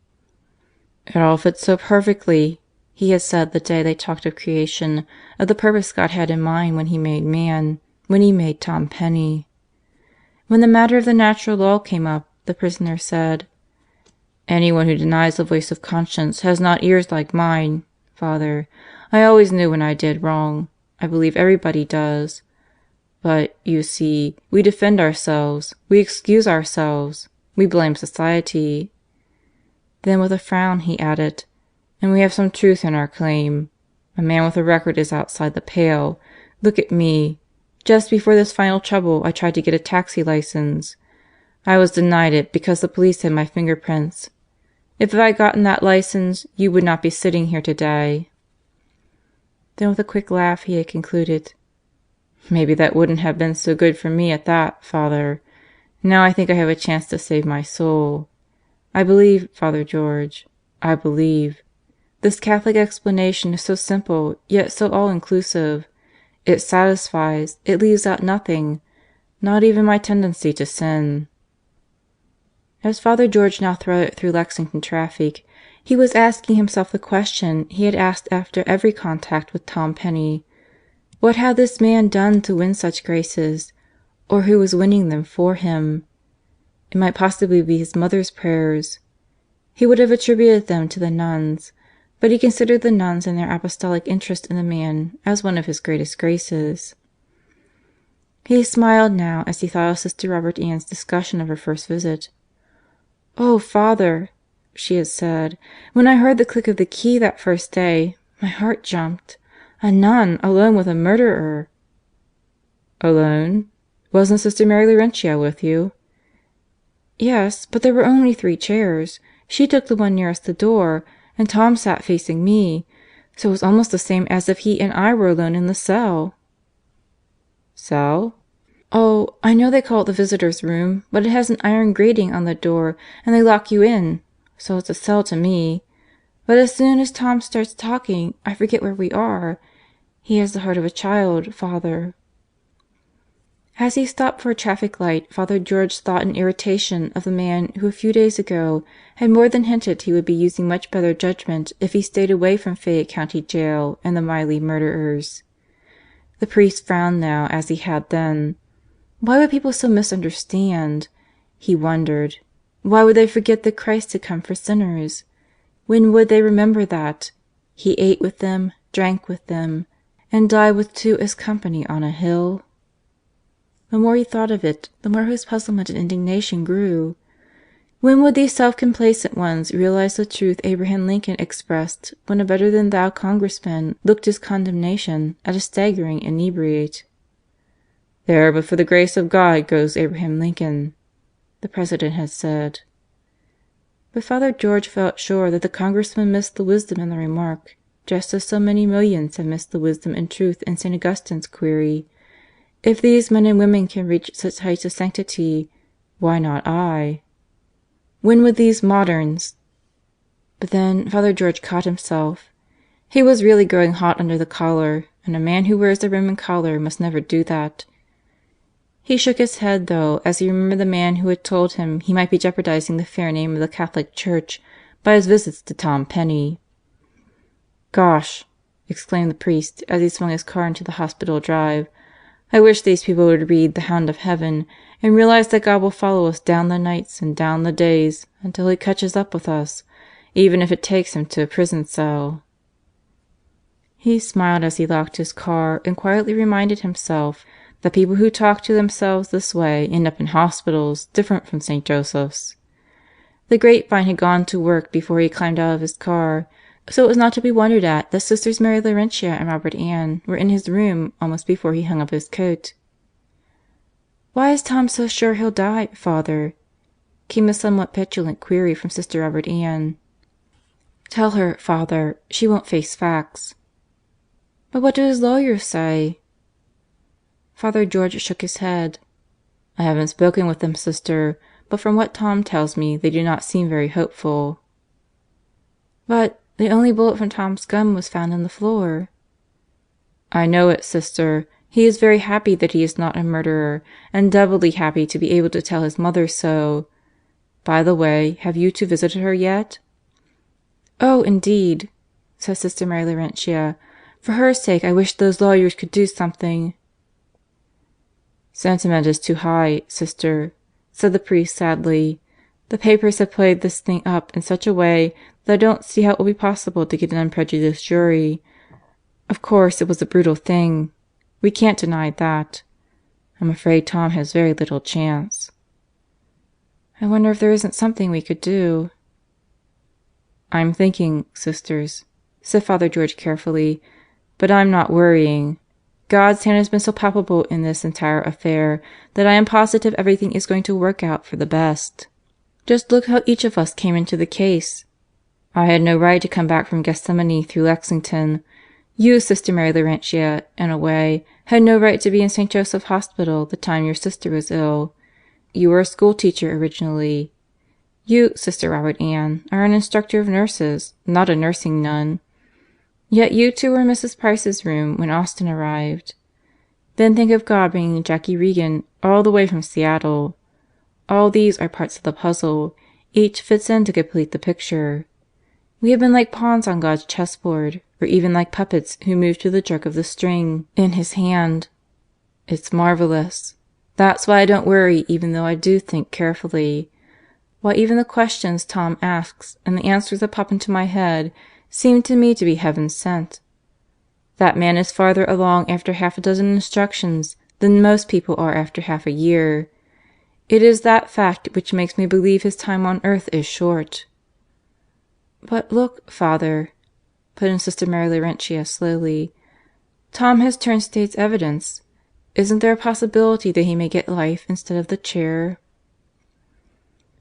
"It all fits so perfectly," he had said the day they talked of creation, of the purpose God had in mind when He made man, when He made Tom Penney. When the matter of the natural law came up, the prisoner said: "Anyone who denies the voice of conscience has not ears like mine, Father. I always knew when I did wrong. I believe everybody does. But, you see, we defend ourselves, we excuse ourselves, we blame society." Then with a frown he added: "And we have some truth in our claim. A man with a record is outside the pale. Look at me. Just before this final trouble I tried to get a taxi license. I was denied it because the police had my fingerprints. If I'd gotten that license you would not be sitting here today." Then with a quick laugh he had concluded: "Maybe that wouldn't have been so good for me at that, Father. Now I think I have a chance to save my soul. I believe, Father George, I believe. This Catholic explanation is so simple yet so all-inclusive. It satisfies, it leaves out nothing, not even my tendency to sin." As Father George now threaded through Lexington traffic, he was asking himself the question he had asked after every contact with Tom Penney: what had this man done to win such graces, or who was winning them for him? It might possibly be his mother's prayers. He would have attributed them to the nuns, but he considered the nuns and their apostolic interest in the man as one of his greatest graces. He smiled now as he thought of Sister Robert Ann's discussion of her first visit. "Oh, Father," she had said, "when I heard the click of the key that first day, my heart jumped. A nun alone with a murderer!" "Alone? Wasn't Sister Mary Laurentia with you?" "Yes, but there were only 3 chairs. She took the one nearest the door, and Tom sat facing me. So it was almost the same as if he and I were alone in the cell." "Cell?" "Oh, I know they call it the Visitors' Room, but it has an iron grating on the door and they lock you in, so it's a cell to me. But as soon as Tom starts talking I forget where we are. He has the heart of a child, Father." As he stopped for a traffic light, Father George thought in irritation of the man who a few days ago had more than hinted he would be using much better judgment if he stayed away from Fayette County Jail and the Miley murderers. The priest frowned now as he had then. Why would people so misunderstand? He wondered. Why would they forget that Christ had come for sinners? When would they remember that He ate with them, drank with them, and died with 2 as company on a hill? The more he thought of it, the more his puzzlement and indignation grew. When would these self-complacent ones realize the truth Abraham Lincoln expressed when a better-than-thou congressman looked his condemnation at a staggering inebriate? "There but for the grace of God goes Abraham Lincoln," the President had said. But Father George felt sure that the congressman missed the wisdom in the remark, just as so many millions have missed the wisdom and truth in St. Augustine's query: "If these men and women can reach such heights of sanctity, why not I?" When would these moderns... But then Father George caught himself. He was really growing hot under the collar, and a man who wears a Roman collar must never do that. He shook his head, though, as he remembered the man who had told him he might be jeopardizing the fair name of the Catholic Church by his visits to Tom Penney. "Gosh!" exclaimed the priest as he swung his car into the hospital drive. "I wish these people would read the Hound of Heaven and realize that God will follow us down the nights and down the days until He catches up with us, even if it takes Him to a prison cell." He smiled as he locked his car and quietly reminded himself that people who talk to themselves this way end up in hospitals different from St. Joseph's. The grapevine had gone to work before he climbed out of his car, so it was not to be wondered at that Sisters Mary Laurentia and Robert Ann were in his room almost before he hung up his coat. "Why is Tom so sure he'll die, Father?" came a somewhat petulant query from Sister Robert Ann. "Tell her, Father. She won't face facts." "But what do his lawyers say?" Father George shook his head. "I haven't spoken with them, Sister, but from what Tom tells me they do not seem very hopeful." "But the only bullet from Tom's gun was found in the floor." "I know it, Sister. He is very happy that he is not a murderer, and doubly happy to be able to tell his mother so. By the way, have you two visited her yet?" "Oh, indeed!" said Sister Mary Laurentia. "For her sake I wish those lawyers could do something." "Sentiment is too high, Sister," said the priest sadly. "The papers have played this thing up in such a way that I don't see how it will be possible to get an unprejudiced jury. Of course it was a brutal thing. We can't deny that. I'm afraid Tom has very little chance." "I wonder if there isn't something we could do." "I'm thinking, Sisters," said Father George carefully, "but I'm not worrying. God's hand has been so palpable in this entire affair that I am positive everything is going to work out for the best. Just look how each of us came into the case. I had no right to come back from Gethsemane through Lexington. You, Sister Mary Laurentia, in a way, had no right to be in St. Joseph Hospital the time your sister was ill. You were a school teacher originally. You, Sister Robert Ann, are an instructor of nurses, not a nursing nun. Yet you two were in Mrs. Price's room when Austin arrived. Then think of God bringing Jackie Regan all the way from Seattle. All these are parts of the puzzle. Each fits in to complete the picture. We have been like pawns on God's chessboard, or even like puppets who move to the jerk of the string in His hand. It's marvelous. That's why I don't worry even though I do think carefully. Why even the questions Tom asks and the answers that pop into my head seem to me to be heaven sent. That man is farther along after half a dozen instructions than most people are after half a year. It is that fact which makes me believe his time on earth is short." "But look, Father," put in Sister Mary Laurentia slowly. "Tom has turned state's evidence. Isn't there a possibility that he may get life instead of the chair?"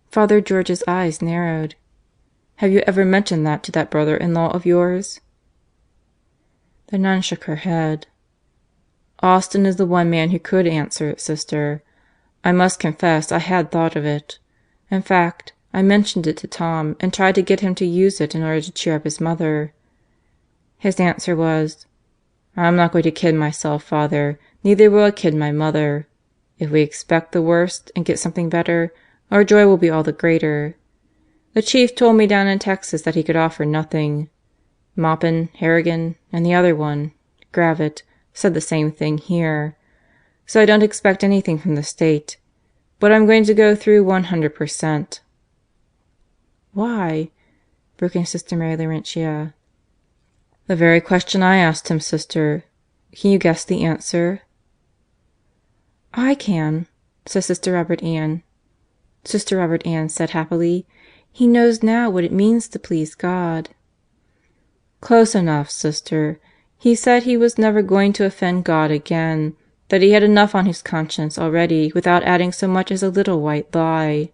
Father George's eyes narrowed. "Have you ever mentioned that to that brother-in-law of yours?" The nun shook her head. "Austin is the one man who could answer it, Sister. I must confess I had thought of it. In fact, I mentioned it to Tom and tried to get him to use it in order to cheer up his mother. His answer was, 'I'm not going to kid myself, Father, neither will I kid my mother. If we expect the worst and get something better, our joy will be all the greater.' The Chief told me down in Texas that he could offer nothing. Maupin, Harrigan, and the other one, Gravitt, said the same thing here. So I don't expect anything from the state. But I'm going to go through 100%. "Why?" broke in Sister Mary Laurentia. "The very question I asked him, Sister. Can you guess the answer?" "The very question I asked him, Sister. Can you guess the answer?" "The very question I asked him, Sister. Can you guess the answer?" "The very question I asked him, Sister. Can you guess the answer?" "The very question I asked him, Sister. Can you guess the answer?" "The very question I asked him, Sister. "I can," said Sister Robert Ann. Sister Robert Ann said happily, "He knows now what it means to please God." "Close enough, Sister. He said he was never going to offend God again; that he had enough on his conscience already without adding so much as a little white lie."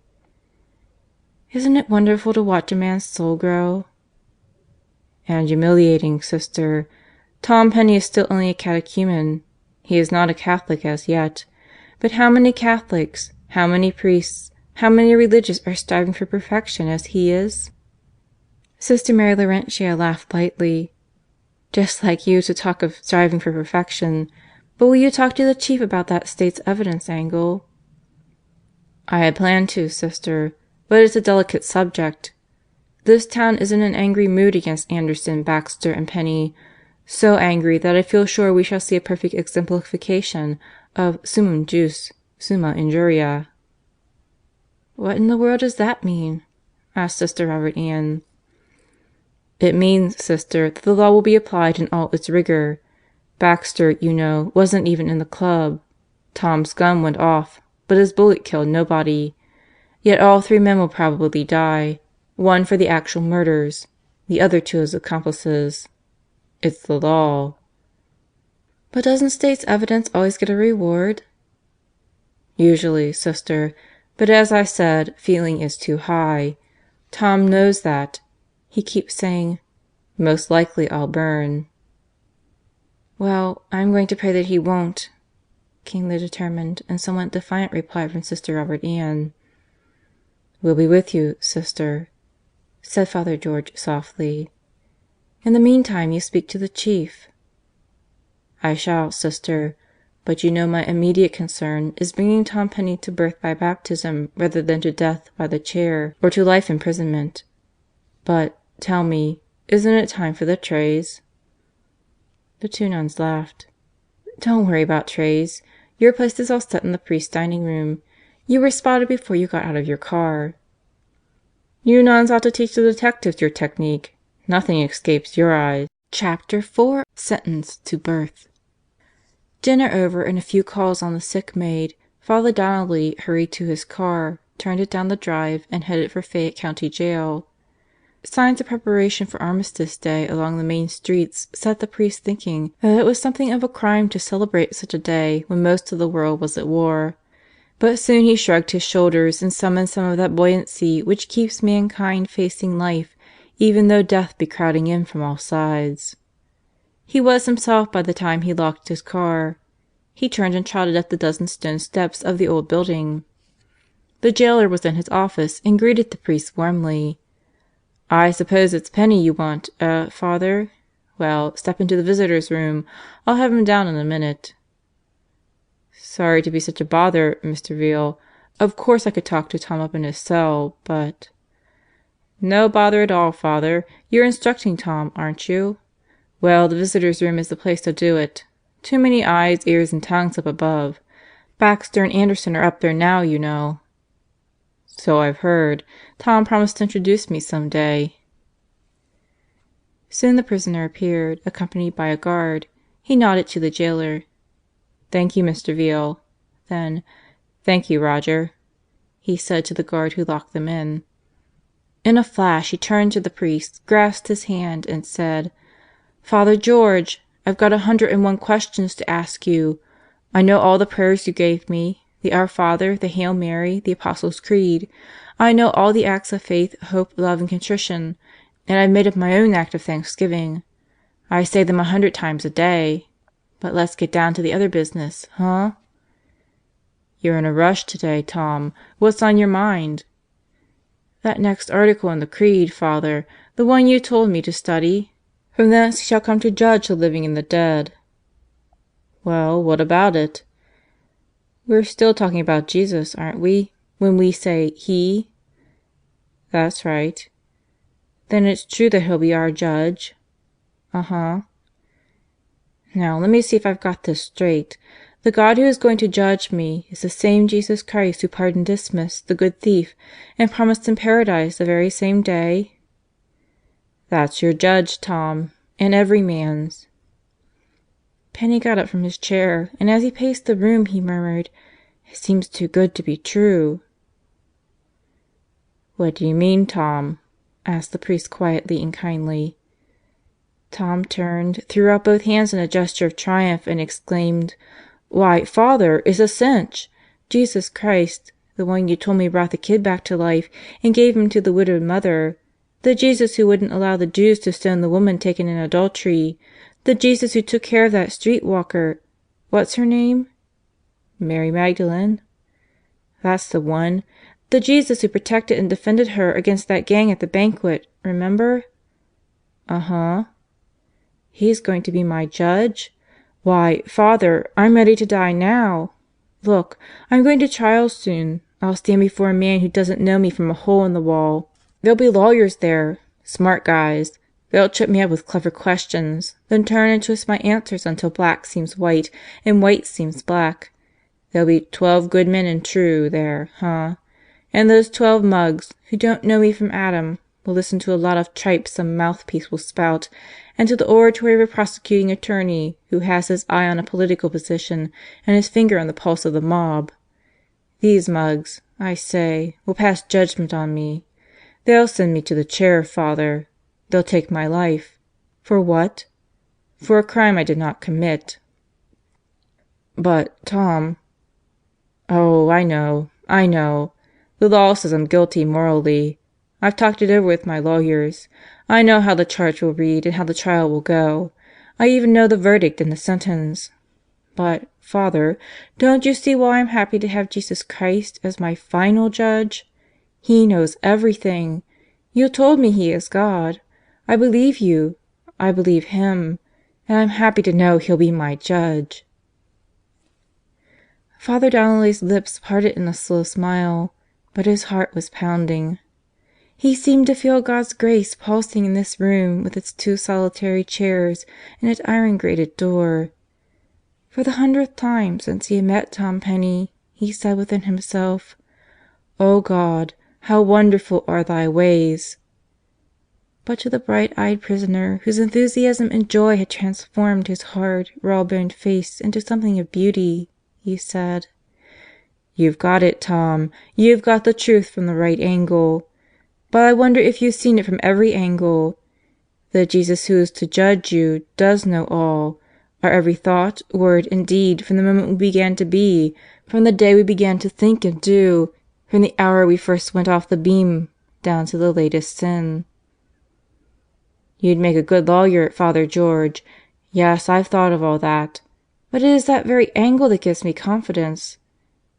"Isn't it wonderful to watch a man's soul grow?" "And humiliating, Sister. Tom Penney is still only a catechumen. He is not a Catholic as yet. But how many Catholics, how many priests, how many religious are striving for perfection as he is?" Sister Mary Laurentia laughed lightly. "Just like you to talk of striving for perfection. But will you talk to the Chief about that State's Evidence angle?" "I had planned to, Sister. But it's a delicate subject. This town is in an angry mood against Anderson, Baxter, and Penney. So angry that I feel sure we shall see a perfect exemplification of summum jus, summa injuria." "What in the world does that mean?" asked Sister Robert Ann. "It means, Sister, that the law will be applied in all its rigor. Baxter, you know, wasn't even in the club. Tom's gun went off, but his bullet killed nobody. Yet all three men will probably die. One for the actual murders, the other two as accomplices. It's the law." "But doesn't State's Evidence always get a reward?" "Usually, Sister. But as I said, feeling is too high. Tom knows that. He keeps saying, 'Most likely I'll burn.'" "Well, I'm going to pray that he won't," came the determined and somewhat defiant reply from Sister Robert Ann. "We'll be with you, Sister," said Father George softly. "In the meantime you speak to the Chief." "I shall, Sister. But you know my immediate concern is bringing Tom Penney to birth by baptism rather than to death by the chair or to life imprisonment. But, tell me, isn't it time for the trays?" The two nuns laughed. "Don't worry about trays. Your place is all set in the priest's dining room. You were spotted before you got out of your car." "You nuns ought to teach the detectives your technique. Nothing escapes your eyes." Chapter 4 Sentenced to Birth. Dinner over and a few calls on the sick maid, Father Donnelly hurried to his car, turned it down the drive, and headed for Fayette County Jail. Signs of preparation for Armistice Day along the main streets set the priest thinking that it was something of a crime to celebrate such a day when most of the world was at war. But soon he shrugged his shoulders and summoned some of that buoyancy which keeps mankind facing life even though death be crowding in from all sides. He was himself by the time he locked his car. He turned and trotted up the dozen stone steps of the old building. The jailer was in his office and greeted the priest warmly. "I suppose it's Penney you want, Father? Well, step into the Visitors' Room. I'll have him down in a minute." "Sorry to be such a bother, Mr. Veal. Of course I could talk to Tom up in his cell, but " "No bother at all, Father. You're instructing Tom, aren't you? Well, the Visitors' Room is the place to do it. Too many eyes, ears, and tongues up above. Baxter and Anderson are up there now, you know." "So I've heard. Tom promised to introduce me some day." Soon the prisoner appeared, accompanied by a guard. He nodded to the jailer. "Thank you, Mr. Veal." Then, "Thank you, Roger," he said to the guard who locked them in. In a flash he turned to the priest, grasped his hand, and said: "Father George, I've got 101 questions to ask you. I know all the prayers you gave me, the Our Father, the Hail Mary, the Apostles' Creed. I know all the acts of faith, hope, love, and contrition. And I've made up my own act of thanksgiving. I say them 100 times a day. But let's get down to the other business, huh?" "You're in a rush today, Tom. What's on your mind?" "That next article in the Creed, Father. The one you told me to study. 'From thence he shall come to judge the living and the dead.'" "Well, what about it?" "We're still talking about Jesus, aren't we, when we say He?" "That's right." "Then it's true that He'll be our judge?" "Uh-huh." "Now let me see if I've got this straight. The God who is going to judge me is the same Jesus Christ who pardoned Dismas, the good thief, and promised him Paradise the very same day?" "That's your judge, Tom. And every man's." Penny got up from his chair, and as he paced the room he murmured, "It seems too good to be true." "What do you mean, Tom?" asked the priest quietly and kindly. Tom turned, threw out both hands in a gesture of triumph, and exclaimed: "Why, Father, it's a cinch! Jesus Christ, the one you told me brought the kid back to life and gave him to the widowed mother, the Jesus who wouldn't allow the Jews to stone the woman taken in adultery, the Jesus who took care of that street walker what's her name? Mary Magdalene? That's the one. The Jesus who protected and defended her against that gang at the banquet, remember?" "Uh-huh." "He's going to be my judge? Why, Father, I'm ready to die now. Look, I'm going to trial soon. I'll stand before a man who doesn't know me from a hole in the wall. There'll be lawyers there, smart guys. They'll trip me up with clever questions, then turn and twist my answers until black seems white and white seems black. There'll be 12 good men and true there, huh? And those 12 mugs, who don't know me from Adam, will listen to a lot of tripe some mouthpiece will spout, and to the oratory of a prosecuting attorney who has his eye on a political position and his finger on the pulse of the mob. These mugs, I say, will pass judgment on me. They'll send me to the chair, Father. They'll take my life. For what? For a crime I did not commit." "But, Tom..." "Oh, I know. I know. The law says I'm guilty morally. I've talked it over with my lawyers. I know how the charge will read and how the trial will go. I even know the verdict and the sentence. But, Father, don't you see why I'm happy to have Jesus Christ as my final judge? He knows everything. You told me He is God. I believe you. I believe Him. And I'm happy to know He'll be my judge." Father Donnelly's lips parted in a slow smile, but his heart was pounding. He seemed to feel God's grace pulsing in this room with its 2 solitary chairs and its iron grated door. For the 100th time since he had met Tom Penney, he said within himself: "O God, how wonderful are Thy ways!" But to the bright-eyed prisoner whose enthusiasm and joy had transformed his hard, raw-boned face into something of beauty, he said: "You've got it, Tom. You've got the truth from the right angle. But I wonder if you've seen it from every angle. The Jesus who is to judge you does know all, our every thought, word, and deed from the moment we began to be, from the day we began to think and do, from the hour we first went off the beam down to the latest sin." "You'd make a good lawyer, Father George. Yes, I've thought of all that. But it is that very angle that gives me confidence.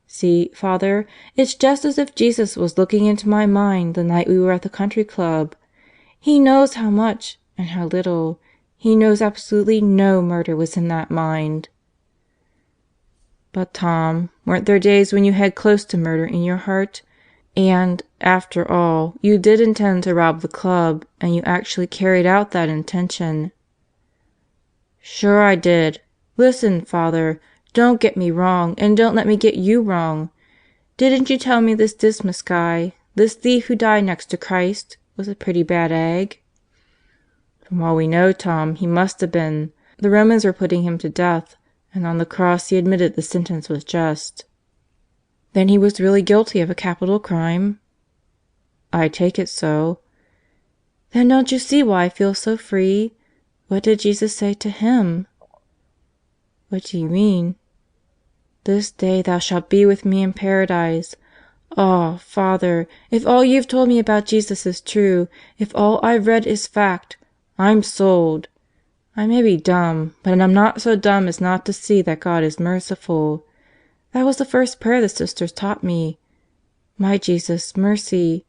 See, Father, it's just as if Jesus was looking into my mind the night we were at the country club. He knows how much and how little. He knows absolutely no murder was in that mind." "But, Tom, weren't there days when you had close to murder in your heart? And, after all, you did intend to rob the club, and you actually carried out that intention." "Sure I did. Listen, Father. Don't get me wrong, and don't let me get you wrong. Didn't you tell me this Dismas guy, this thief who died next to Christ, was a pretty bad egg?" "From all we know, Tom, he must have been. The Romans were putting him to death, and on the cross he admitted the sentence was just." "Then he was really guilty of a capital crime?" "I take it so." "Then don't you see why I feel so free? What did Jesus say to him?" "What do you mean?" "'This day thou shalt be with me in Paradise.' Ah, Father, if all you've told me about Jesus is true, if all I've read is fact, I'm sold. I may be dumb, but I'm not so dumb as not to see that God is merciful. That was the first prayer the Sisters taught me. My Jesus, mercy.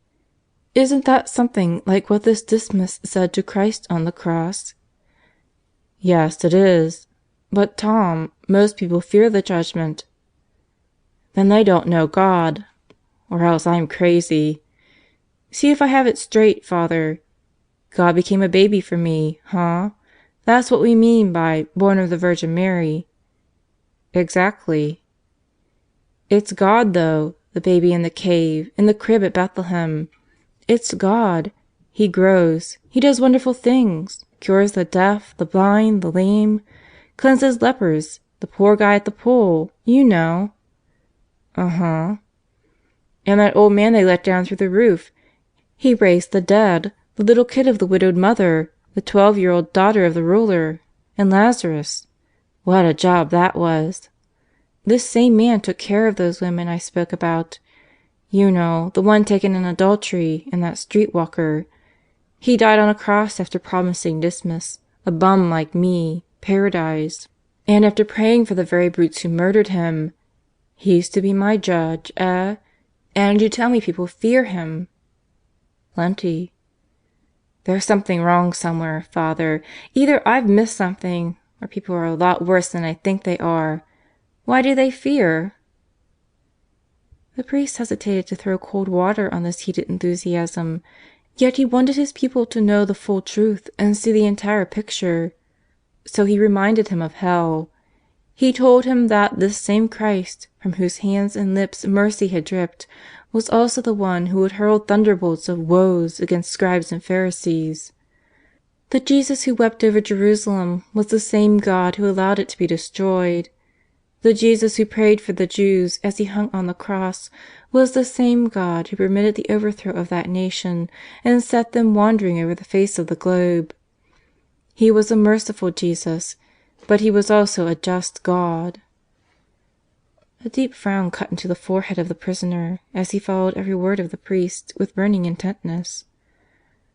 Isn't that something like what this Dismas said to Christ on the cross?" "Yes, it is. But, Tom, most people fear the judgment." "Then they don't know God. Or else I'm crazy. See if I have it straight, Father. God became a baby for me, huh? That's what we mean by 'born of the Virgin Mary.'" "Exactly." "It's God, though, the baby in the cave, in the crib at Bethlehem. It's God. He grows. He does wonderful things, cures the deaf, the blind, the lame. Cleanses lepers. The poor guy at the pool. You know." "Uh-huh." "And that old man they let down through the roof. He raised the dead. The little kid of the widowed mother. The 12-year-old daughter of the ruler. And Lazarus. What a job that was! This same man took care of those women I spoke about. You know, the one taken in adultery, and that street walker. He died on a cross after promising Dismas, a bum like me, Paradise. And after praying for the very brutes who murdered him. He's to be my judge, eh? And you tell me people fear him." "Plenty." "There's something wrong somewhere, Father. Either I've missed something, or people are a lot worse than I think they are. Why do they fear?" The priest hesitated to throw cold water on this heated enthusiasm, yet he wanted his pupil to know the full truth and see the entire picture. So he reminded him of hell. He told him that this same Christ, from whose hands and lips mercy had dripped, was also the one who would hurl thunderbolts of woes against scribes and Pharisees. The Jesus who wept over Jerusalem was the same God who allowed it to be destroyed. The Jesus who prayed for the Jews as he hung on the cross was the same God who permitted the overthrow of that nation and set them wandering over the face of the globe. He was a merciful Jesus, but he was also a just God. A deep frown cut into the forehead of the prisoner as he followed every word of the priest with burning intentness.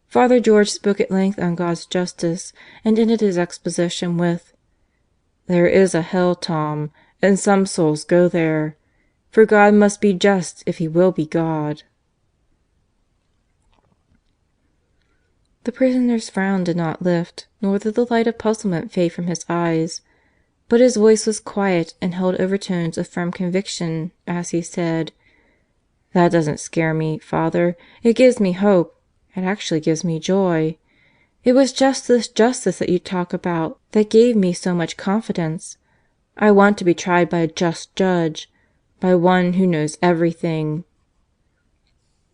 Father George spoke at length on God's justice, and ended his exposition with: "There is a hell, Tom, and some souls go there. For God must be just if He will be God." The prisoner's frown did not lift, nor did the light of puzzlement fade from his eyes, but his voice was quiet and held overtones of firm conviction as he said: "That doesn't scare me, Father. It gives me hope. It actually gives me joy. It was just this justice that you talk about that gave me so much confidence. I want to be tried by a just judge, by one who knows everything."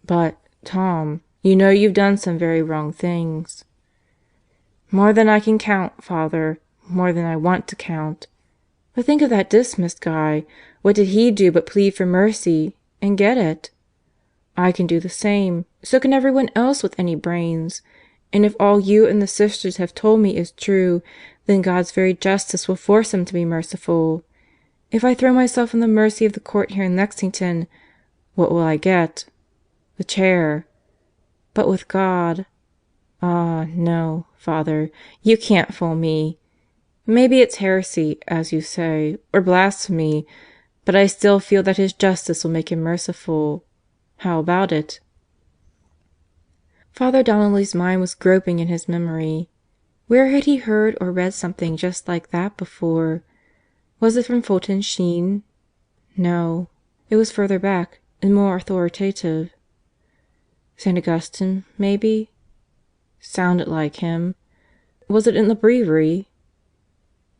"But, Tom, you know you've done some very wrong things." "More than I can count, Father. More than I want to count. But think of that Dismas guy. What did he do but plead for mercy and get it? I can do the same. So can everyone else with any brains. And if all you and the sisters have told me is true, then God's very justice will force Him to be merciful. If I throw myself in the mercy of the court here in Lexington, what will I get? The chair. But with God... Ah, no, Father, you can't fool me. Maybe it's heresy, as you say, or blasphemy, but I still feel that His justice will make Him merciful. How about it?" Father Donnelly's mind was groping in his memory. Where had he heard or read something just like that before? Was it from Fulton Sheen? No. It was further back and more authoritative. St. Augustine, maybe? Sounded like him. Was it in the breviary?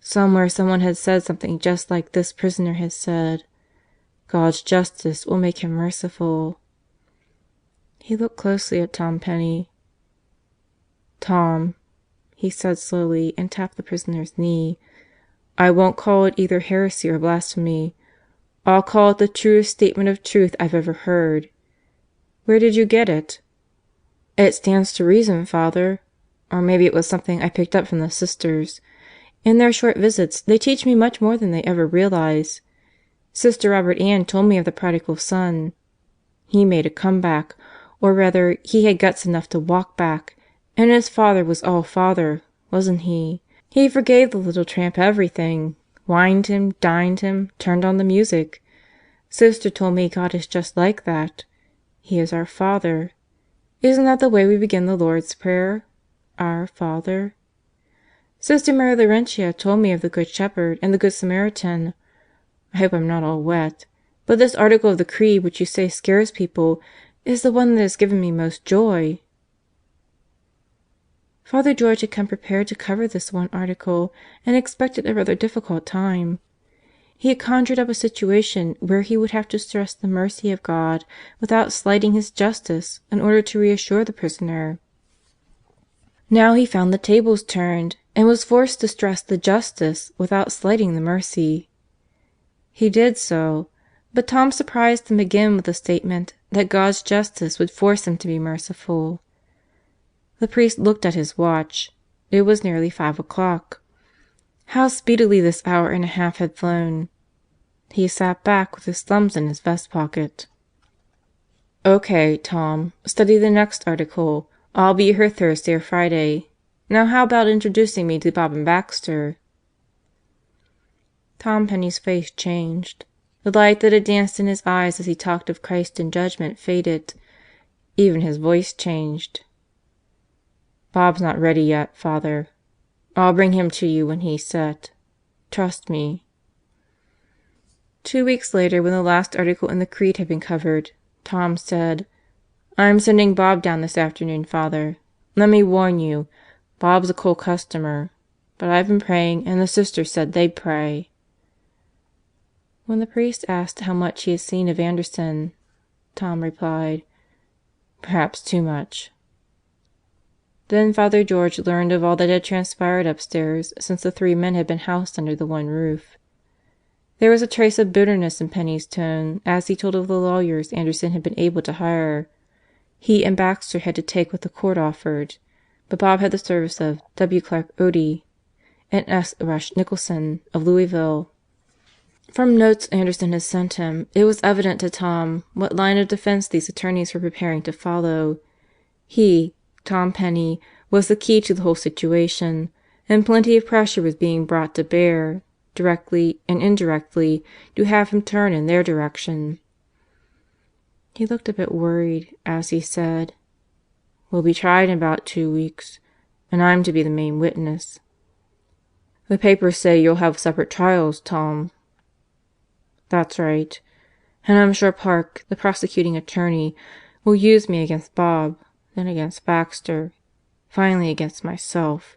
Somewhere someone had said something just like this prisoner had said. God's justice will make Him merciful. He looked closely at Tom Penney. "Tom," he said slowly, and tapped the prisoner's knee, "I won't call it either heresy or blasphemy. I'll call it the truest statement of truth I've ever heard. Where did you get it?" "It stands to reason, Father. Or maybe it was something I picked up from the Sisters. In their short visits they teach me much more than they ever realize. Sister Robert Ann told me of the prodigal son. He made a comeback, or rather he had guts enough to walk back, and his father was all father, wasn't he? He forgave the little tramp everything, wined him, dined him, turned on the music. Sister told me God is just like that. He is our Father. Isn't that the way we begin the Lord's Prayer? Our Father? Sister Mary Laurentia told me of the Good Shepherd and the Good Samaritan. I hope I'm not all wet. But this article of the Creed which you say scares people is the one that has given me most joy." Father George had come prepared to cover this one article and expected a rather difficult time. He had conjured up a situation where he would have to stress the mercy of God without slighting His justice in order to reassure the prisoner. Now he found the tables turned, and was forced to stress the justice without slighting the mercy. He did so, but Tom surprised him again with the statement that God's justice would force him to be merciful. The priest looked at his watch. It was nearly 5 o'clock. How speedily this hour and a half had flown! He sat back with his thumbs in his vest pocket. "Okay, Tom, study the next article. I'll be here Thursday or Friday. Now how about introducing me to Bob and Baxter?" Tom Penney's face changed. The light that had danced in his eyes as he talked of Christ and judgment faded. Even his voice changed. "Bob's not ready yet, Father. I'll bring him to you when he's set. Trust me." 2 weeks later, when the last article in the Creed had been covered, Tom said: "I'm sending Bob down this afternoon, Father. Let me warn you, Bob's a cold customer. But I've been praying and the Sisters said they'd pray." When the priest asked how much he had seen of Anderson, Tom replied, "Perhaps too much." Then Father George learned of all that had transpired upstairs since the three men had been housed under the one roof. There was a trace of bitterness in Penney's tone as he told of the lawyers Anderson had been able to hire. He and Baxter had to take what the court offered, but Bob had the service of W. Clark Odie and S. Rush Nicholson of Louisville. From notes Anderson had sent him, it was evident to Tom what line of defense these attorneys were preparing to follow. He, Tom Penney, was the key to the whole situation, and plenty of pressure was being brought to bear, directly and indirectly, to have him turn in their direction. He looked a bit worried as he said: "We'll be tried in about 2 weeks, and I'm to be the main witness." "The papers say you'll have separate trials, Tom." "That's right. And I'm sure Park, the prosecuting attorney, will use me against Bob, then against Baxter, finally against myself.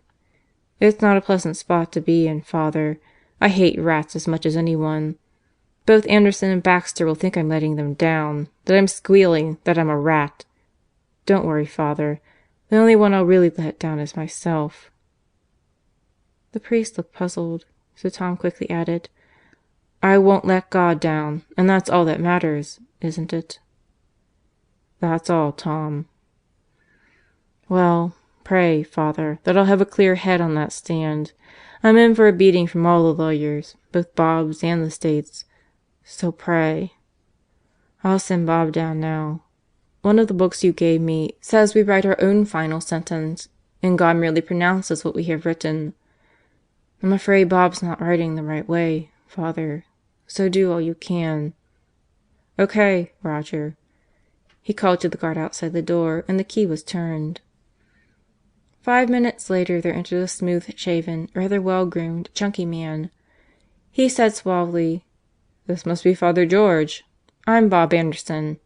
It's not a pleasant spot to be in, Father. I hate rats as much as anyone. Both Anderson and Baxter will think I'm letting them down, that I'm squealing, that I'm a rat. Don't worry, Father. The only one I'll really let down is myself." The priest looked puzzled, so Tom quickly added: "I won't let God down, and that's all that matters, isn't it?" "That's all, Tom." "Well, pray, Father, that I'll have a clear head on that stand. I'm in for a beating from all the lawyers, both Bob's and the State's. So pray. I'll send Bob down now. One of the books you gave me says we write our own final sentence, and God merely pronounces what we have written. I'm afraid Bob's not writing the right way, Father. So do all you can. Okay, Roger." He called to the guard outside the door, and the key was turned. 5 minutes later there entered a smooth-shaven, rather well-groomed, chunky man. He said suavely: "This must be Father George. I'm Bob Anderson.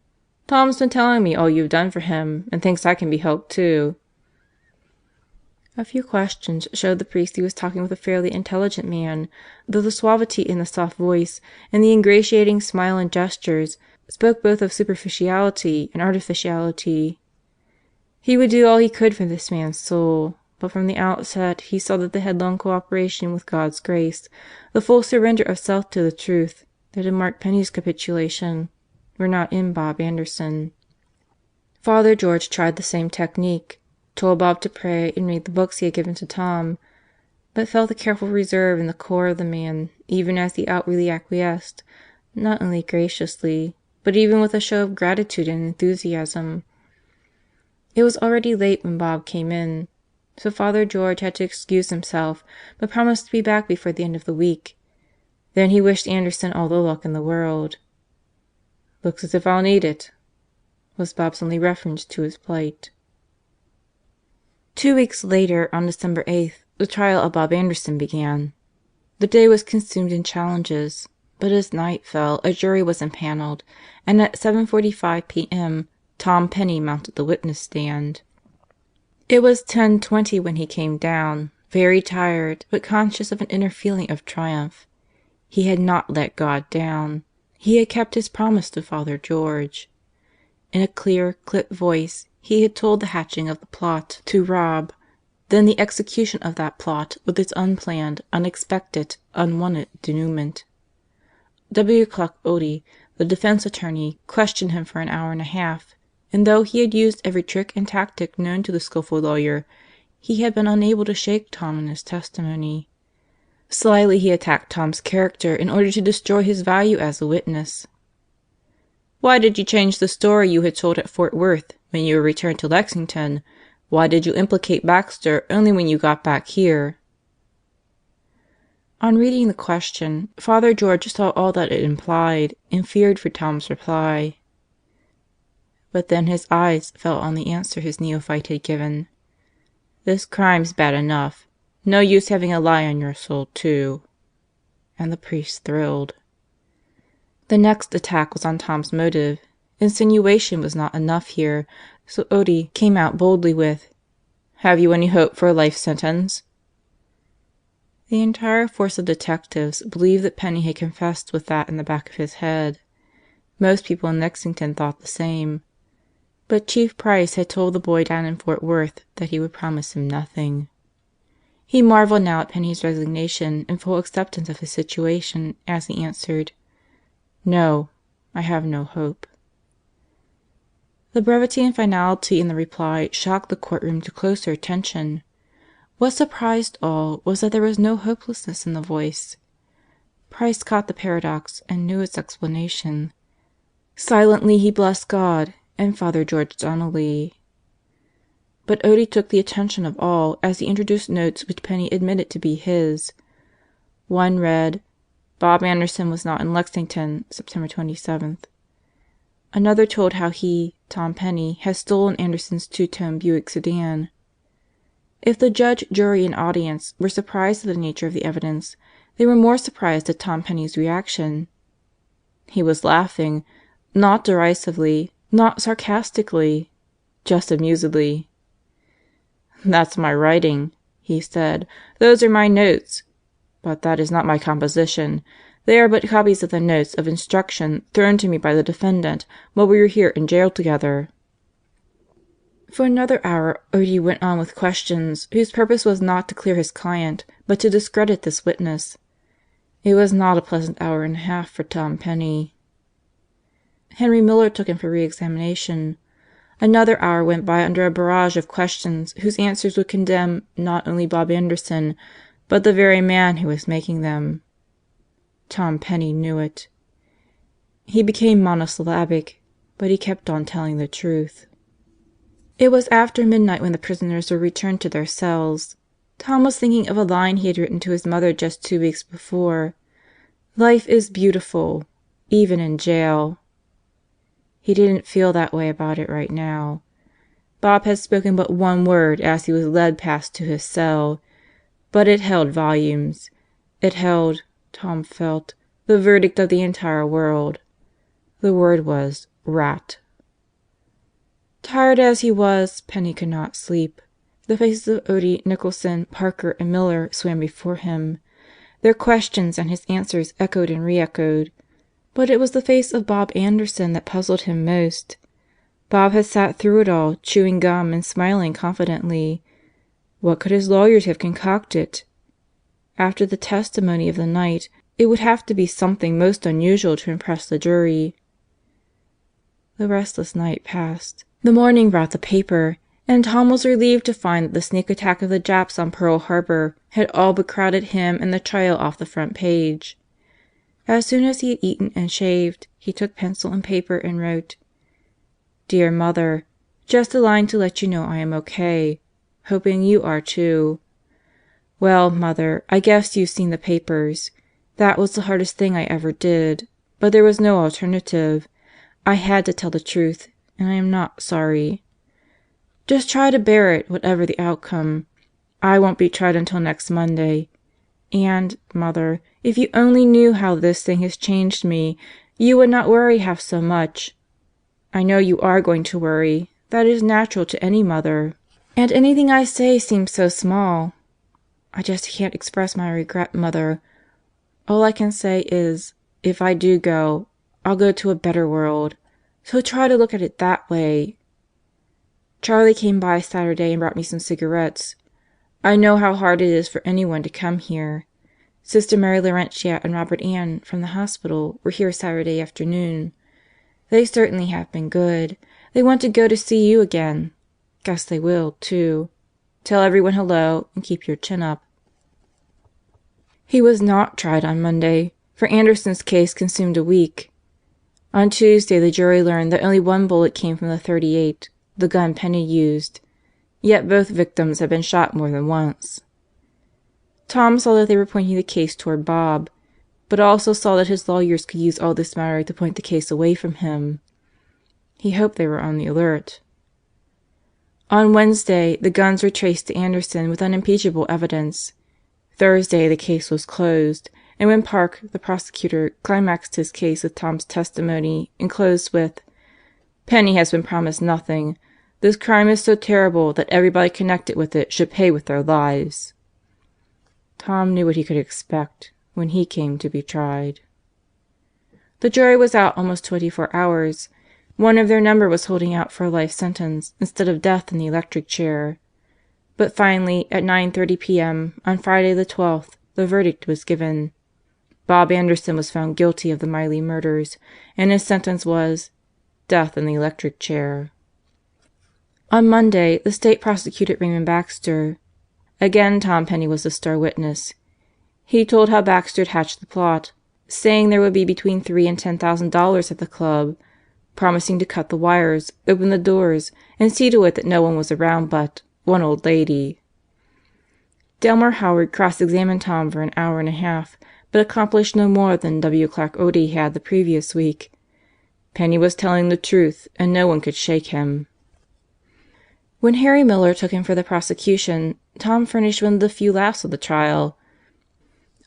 Tom's been telling me all you've done for him, and thinks I can be helped too." A few questions showed the priest he was talking with a fairly intelligent man, though the suavity in the soft voice and the ingratiating smile and gestures spoke both of superficiality and artificiality. He would do all he could for this man's soul, but from the outset he saw that the headlong cooperation with God's grace, the full surrender of self to the truth, that had marked Penney's capitulation, were not in Bob Anderson. Father George tried the same technique, told Bob to pray and read the books he had given to Tom, but felt a careful reserve in the core of the man even as he outwardly acquiesced, not only graciously, but even with a show of gratitude and enthusiasm. It was already late when Bob came in, so Father George had to excuse himself, but promised to be back before the end of the week. Then he wished Anderson all the luck in the world. "Looks as if I'll need it," was Bob's only reference to his plight. 2 weeks later, on December 8th, the trial of Bob Anderson began. The day was consumed in challenges, but as night fell a jury was impaneled, and at 7:45 p.m. Tom Penney mounted the witness stand. It was 10:20 when he came down, very tired but conscious of an inner feeling of triumph. He had not let God down. He had kept his promise to Father George. In a clear, clipped voice he had told the hatching of the plot to rob, then the execution of that plot with its unplanned, unexpected, unwanted denouement. W. Clarke Otte, the defense attorney, questioned him for an hour and a half, and though he had used every trick and tactic known to the skillful lawyer, he had been unable to shake Tom in his testimony. Slyly he attacked Tom's character in order to destroy his value as a witness. "Why did you change the story you had told at Fort Worth when you were returned to Lexington? Why did you implicate Baxter only when you got back here?" On reading the question, Father George saw all that it implied and feared for Tom's reply. But then his eyes fell on the answer his neophyte had given. "This crime's bad enough. No use having a lie on your soul, too." And the priest thrilled. The next attack was on Tom's motive. Insinuation was not enough here, so Otte came out boldly with, "Have you any hope for a life sentence?" The entire force of detectives believed that Penney had confessed with that in the back of his head. Most people in Lexington thought the same. But Chief Price had told the boy down in Fort Worth that he would promise him nothing. He marveled now at Penney's resignation and full acceptance of his situation as he answered, "No, I have no hope." The brevity and finality in the reply shocked the courtroom to closer attention. What surprised all was that there was no hopelessness in the voice. Price caught the paradox and knew its explanation. Silently he blessed God and Father George Donnelly. But Otte took the attention of all as he introduced notes which Penney admitted to be his. One read, "Bob Anderson was not in Lexington, September 27th." Another told how he, Tom Penney, had stolen Anderson's two-tone Buick sedan. If the judge, jury, and audience were surprised at the nature of the evidence, they were more surprised at Tom Penney's reaction. He was laughing, not derisively, not sarcastically, just amusedly. "That's my writing," he said. "Those are my notes. But that is not my composition. They are but copies of the notes of instruction thrown to me by the defendant while we were here in jail together." For another hour Otte went on with questions whose purpose was not to clear his client, but to discredit this witness. It was not a pleasant hour and a half for Tom Penney. Henry Miller took him for re-examination. Another hour went by under a barrage of questions whose answers would condemn not only Bob Anderson, but the very man who was making them. Tom Penney knew it. He became monosyllabic, but he kept on telling the truth. It was after midnight when the prisoners were returned to their cells. Tom was thinking of a line he had written to his mother just 2 weeks before. "Life is beautiful, even in jail." He didn't feel that way about it right now. Bob had spoken but one word as he was led past to his cell, but it held volumes. It held, Tom felt, the verdict of the entire world. The word was "rat." Tired as he was, Penney could not sleep. The faces of Otte, Nicholson, Parker, and Miller swam before him. Their questions and his answers echoed and re-echoed. But it was the face of Bob Anderson that puzzled him most. Bob had sat through it all, chewing gum and smiling confidently. What could his lawyers have concocted? After the testimony of the night, it would have to be something most unusual to impress the jury. The restless night passed. The morning brought the paper, and Tom was relieved to find that the sneak attack of the Japs on Pearl Harbor had all but crowded him and the trial off the front page. As soon as he had eaten and shaved, he took pencil and paper and wrote, "Dear Mother, just a line to let you know I am okay. Hoping you are too. Well, Mother, I guess you've seen the papers. That was the hardest thing I ever did, but there was no alternative. I had to tell the truth, and I am not sorry. Just try to bear it, whatever the outcome. I won't be tried until next Monday. And, Mother, if you only knew how this thing has changed me, you would not worry half so much. I know you are going to worry. That is natural to any mother. And anything I say seems so small. I just can't express my regret, Mother. All I can say is, if I do go, I'll go to a better world. So try to look at it that way. Charlie came by Saturday and brought me some cigarettes. I know how hard it is for anyone to come here. Sister Mary Laurentia and Robert Ann from the hospital were here Saturday afternoon. They certainly have been good. They want to go to see you again. Guess they will, too. Tell everyone hello and keep your chin up." He was not tried on Monday, for Anderson's case consumed a week. On Tuesday the jury learned that only one bullet came from the .38, the gun Penney used, yet both victims had been shot more than once. Tom saw that they were pointing the case toward Bob, but also saw that his lawyers could use all this matter to point the case away from him. He hoped they were on the alert. On Wednesday the guns were traced to Anderson with unimpeachable evidence. Thursday the case was closed, and when Park, the prosecutor, climaxed his case with Tom's testimony and closed with, "Penney has been promised nothing. This crime is so terrible that everybody connected with it should pay with their lives," Tom knew what he could expect when he came to be tried. The jury was out almost 24 hours. One of their number was holding out for a life sentence instead of death in the electric chair. But finally, at 9:30 p.m. on Friday the 12th, the verdict was given. Bob Anderson was found guilty of the Miley murders, and his sentence was death in the electric chair. On Monday, the state prosecuted Raymond Baxter. Again Tom Penney was the star witness. He told how Baxter had hatched the plot, saying there would be between $3,000 and $10,000 at the club, promising to cut the wires, open the doors, and see to it that no one was around but one old lady. Delmore Howard cross-examined Tom for an hour and a half, but accomplished no more than W. Clark Odie had the previous week. Penney was telling the truth, and no one could shake him. When Harry Miller took him for the prosecution, Tom furnished one of the few laughs of the trial.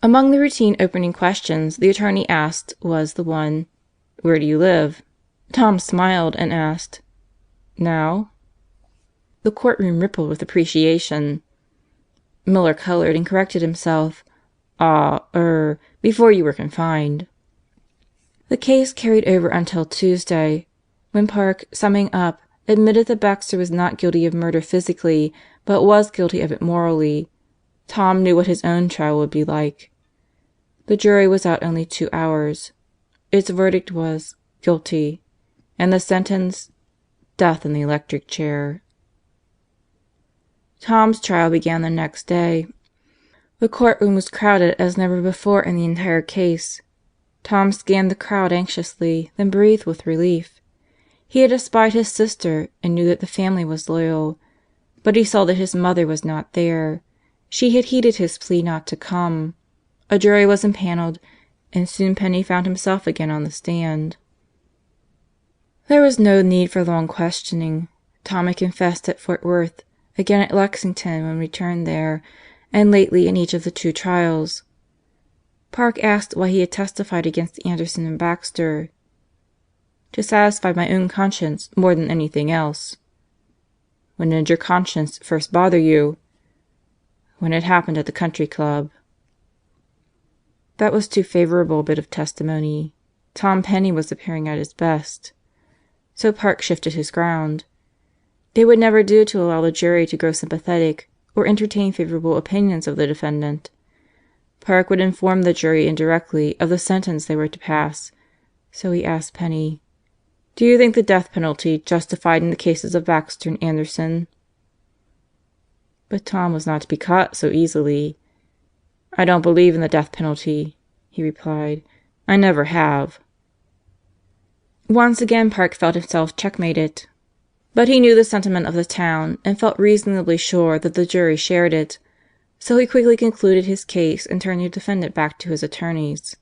Among the routine opening questions the attorney asked was the one, "Where do you live?" Tom smiled and asked, "Now?" The courtroom rippled with appreciation. Miller colored and corrected himself. Before you were confined." The case carried over until Tuesday, when Park, summing up, admitted that Baxter was not guilty of murder physically, but was guilty of it morally. Tom knew what his own trial would be like. The jury was out only 2 hours. Its verdict was guilty, and the sentence, death in the electric chair. Tom's trial began the next day. The courtroom was crowded as never before in the entire case. Tom scanned the crowd anxiously, then breathed with relief. He had espied his sister and knew that the family was loyal, but he saw that his mother was not there. She had heeded his plea not to come. A jury was impaneled, and soon Penney found himself again on the stand. There was no need for long questioning. Tom had confessed at Fort Worth, again at Lexington when returned there, and lately in each of the 2 trials. Park asked why he had testified against Anderson and Baxter. "To satisfy my own conscience more than anything else." "When did your conscience first bother you?" "When it happened at the country club." That was too favorable a bit of testimony. Tom Penney was appearing at his best. So Park shifted his ground. It would never do to allow the jury to grow sympathetic or entertain favorable opinions of the defendant. Park would inform the jury indirectly of the sentence they were to pass, so he asked Penney, "Do you think the death penalty justified in the cases of Baxter and Anderson?" But Tom was not to be caught so easily. "I don't believe in the death penalty," he replied. "I never have." Once again Park felt himself checkmated. But he knew the sentiment of the town and felt reasonably sure that the jury shared it, so he quickly concluded his case and turned the defendant back to his attorneys.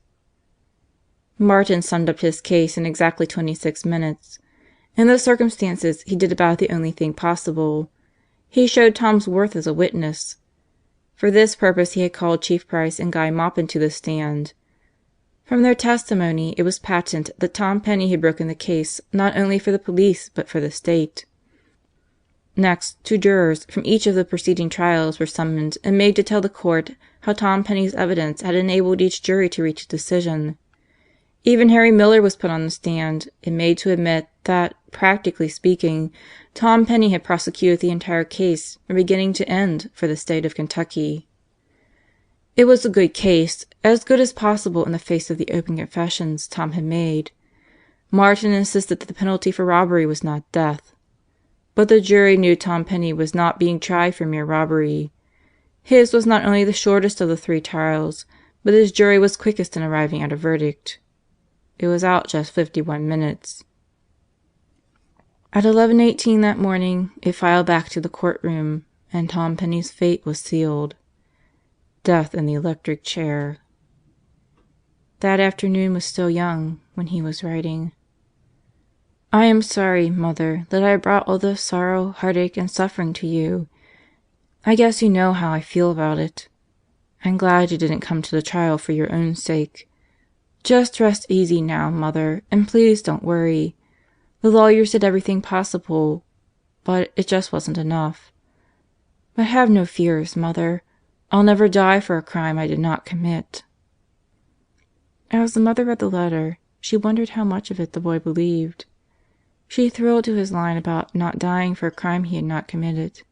Martin summed up his case in exactly 26 minutes. In the circumstances he did about the only thing possible. He showed Tom's worth as a witness. For this purpose he had called Chief Price and Guy Maupin to the stand. From their testimony it was patent that Tom Penney had broken the case not only for the police but for the state. Next, 2 jurors from each of the preceding trials were summoned and made to tell the court how Tom Penney's evidence had enabled each jury to reach a decision. Even Harry Miller was put on the stand and made to admit that, practically speaking, Tom Penney had prosecuted the entire case from beginning to end for the state of Kentucky. It was a good case, as good as possible in the face of the open confessions Tom had made. Martin insisted that the penalty for robbery was not death. But the jury knew Tom Penney was not being tried for mere robbery. His was not only the shortest of the 3 trials, but his jury was quickest in arriving at a verdict. It was out just 51 minutes. At 11:18 that morning it filed back to the courtroom, and Tom Penney's fate was sealed. Death in the electric chair. That afternoon was still young when he was writing. I am sorry, Mother, that I brought all this sorrow, heartache, and suffering to you. I guess you know how I feel about it. I'm glad you didn't come to the trial for your own sake. Just rest easy now, Mother, and please don't worry. The lawyers did everything possible, but it just wasn't enough. But have no fears, Mother. I'll never die for a crime I did not commit. As the mother read the letter, she wondered how much of it the boy believed. She thrilled to his line about not dying for a crime he had not committed.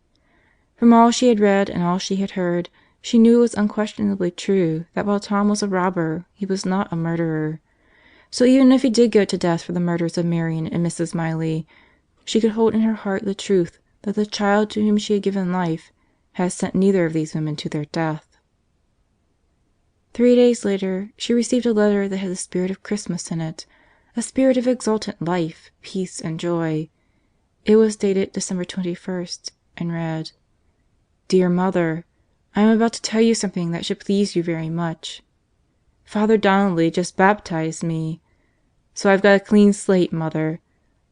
From all she had read and all she had heard, she knew it was unquestionably true that while Tom was a robber, he was not a murderer. So even if he did go to death for the murders of Marion and Mrs. Miley, she could hold in her heart the truth that the child to whom she had given life had sent neither of these women to their death. 3 days later she received a letter that had the spirit of Christmas in it, a spirit of exultant life, peace, and joy. It was dated December 21st and read: Dear Mother, I am about to tell you something that should please you very much. Father Donnelly just baptized me. So I've got a clean slate, Mother.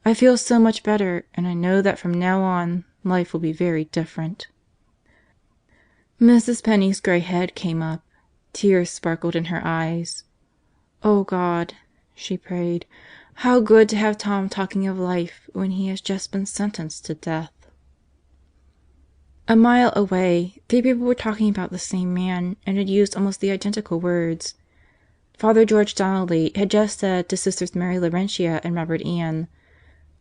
I feel so much better, and I know that from now on life will be very different. Mrs. Penney's gray head came up. Tears sparkled in her eyes. "Oh God," she prayed, "how good to have Tom talking of life when he has just been sentenced to death." A mile away, 3 people were talking about the same man and had used almost the identical words. Father George Donnelly had just said to Sisters Mary Laurentia and Robert Ann,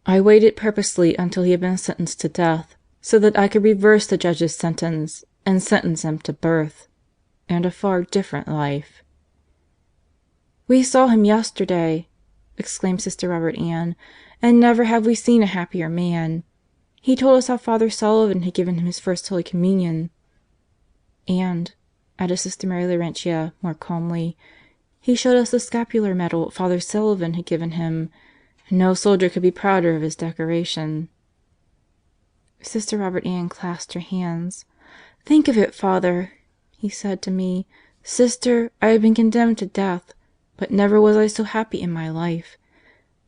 "I waited purposely until he had been sentenced to death, so that I could reverse the judge's sentence and sentence him to birth and a far different life." "We saw him yesterday," exclaimed Sister Robert Ann, "and never have we seen a happier man. He told us how Father Sullivan had given him his first Holy Communion. And," added Sister Mary Laurentia more calmly, "he showed us the scapular medal Father Sullivan had given him, and no soldier could be prouder of his decoration." Sister Robert Ann clasped her hands. "Think of it, Father," he said to me. "Sister, I have been condemned to death, but never was I so happy in my life.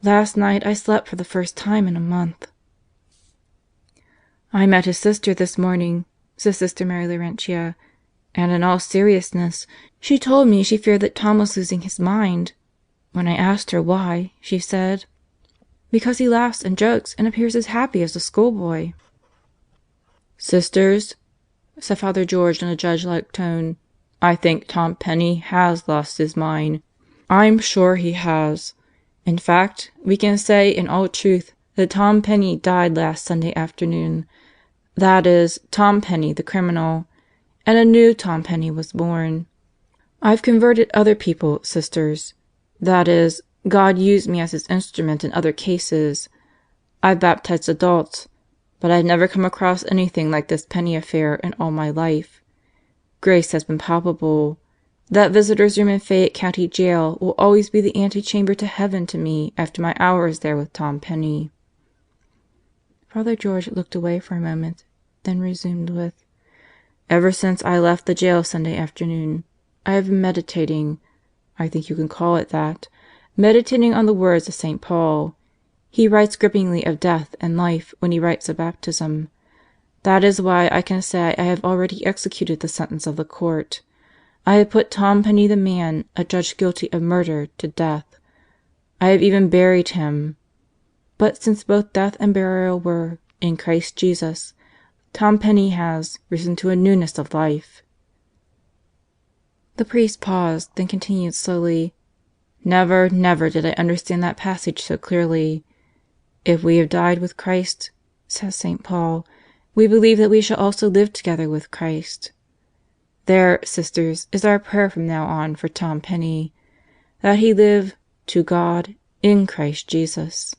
Last night I slept for the first time in a month." "I met his sister this morning," said Sister Mary Laurentia, "and in all seriousness, she told me she feared that Tom was losing his mind. When I asked her why, she said, 'Because he laughs and jokes and appears as happy as a schoolboy.'" "Sisters," said Father George in a judge-like tone, "I think Tom Penney has lost his mind. I'm sure he has. In fact, we can say in all truth that Tom Penney died last Sunday afternoon. That is, Tom Penney the criminal. And a new Tom Penney was born. I've converted other people, Sisters. That is, God used me as His instrument in other cases. I've baptized adults. But I've never come across anything like this Penney affair in all my life. Grace has been palpable. That Visitors' Room in Fayette County Jail will always be the antechamber to heaven to me after my hours there with Tom Penney." Father George looked away for a moment, then resumed with: "Ever since I left the jail Sunday afternoon, I have been meditating, I think you can call it that, meditating on the words of St. Paul. He writes gripingly of death and life when he writes of baptism. That is why I can say I have already executed the sentence of the court. I have put Tom Penney the man, adjudged guilty of murder, to death. I have even buried him. But since both death and burial were, in Christ Jesus, Tom Penney has risen to a newness of life." The priest paused, then continued slowly: Never, never did I understand that passage so clearly. 'If we have died with Christ,' says St. Paul, 'we believe that we shall also live together with Christ.' There, sisters, is our prayer from now on for Tom Penney: that he live 'to God in Christ Jesus.'"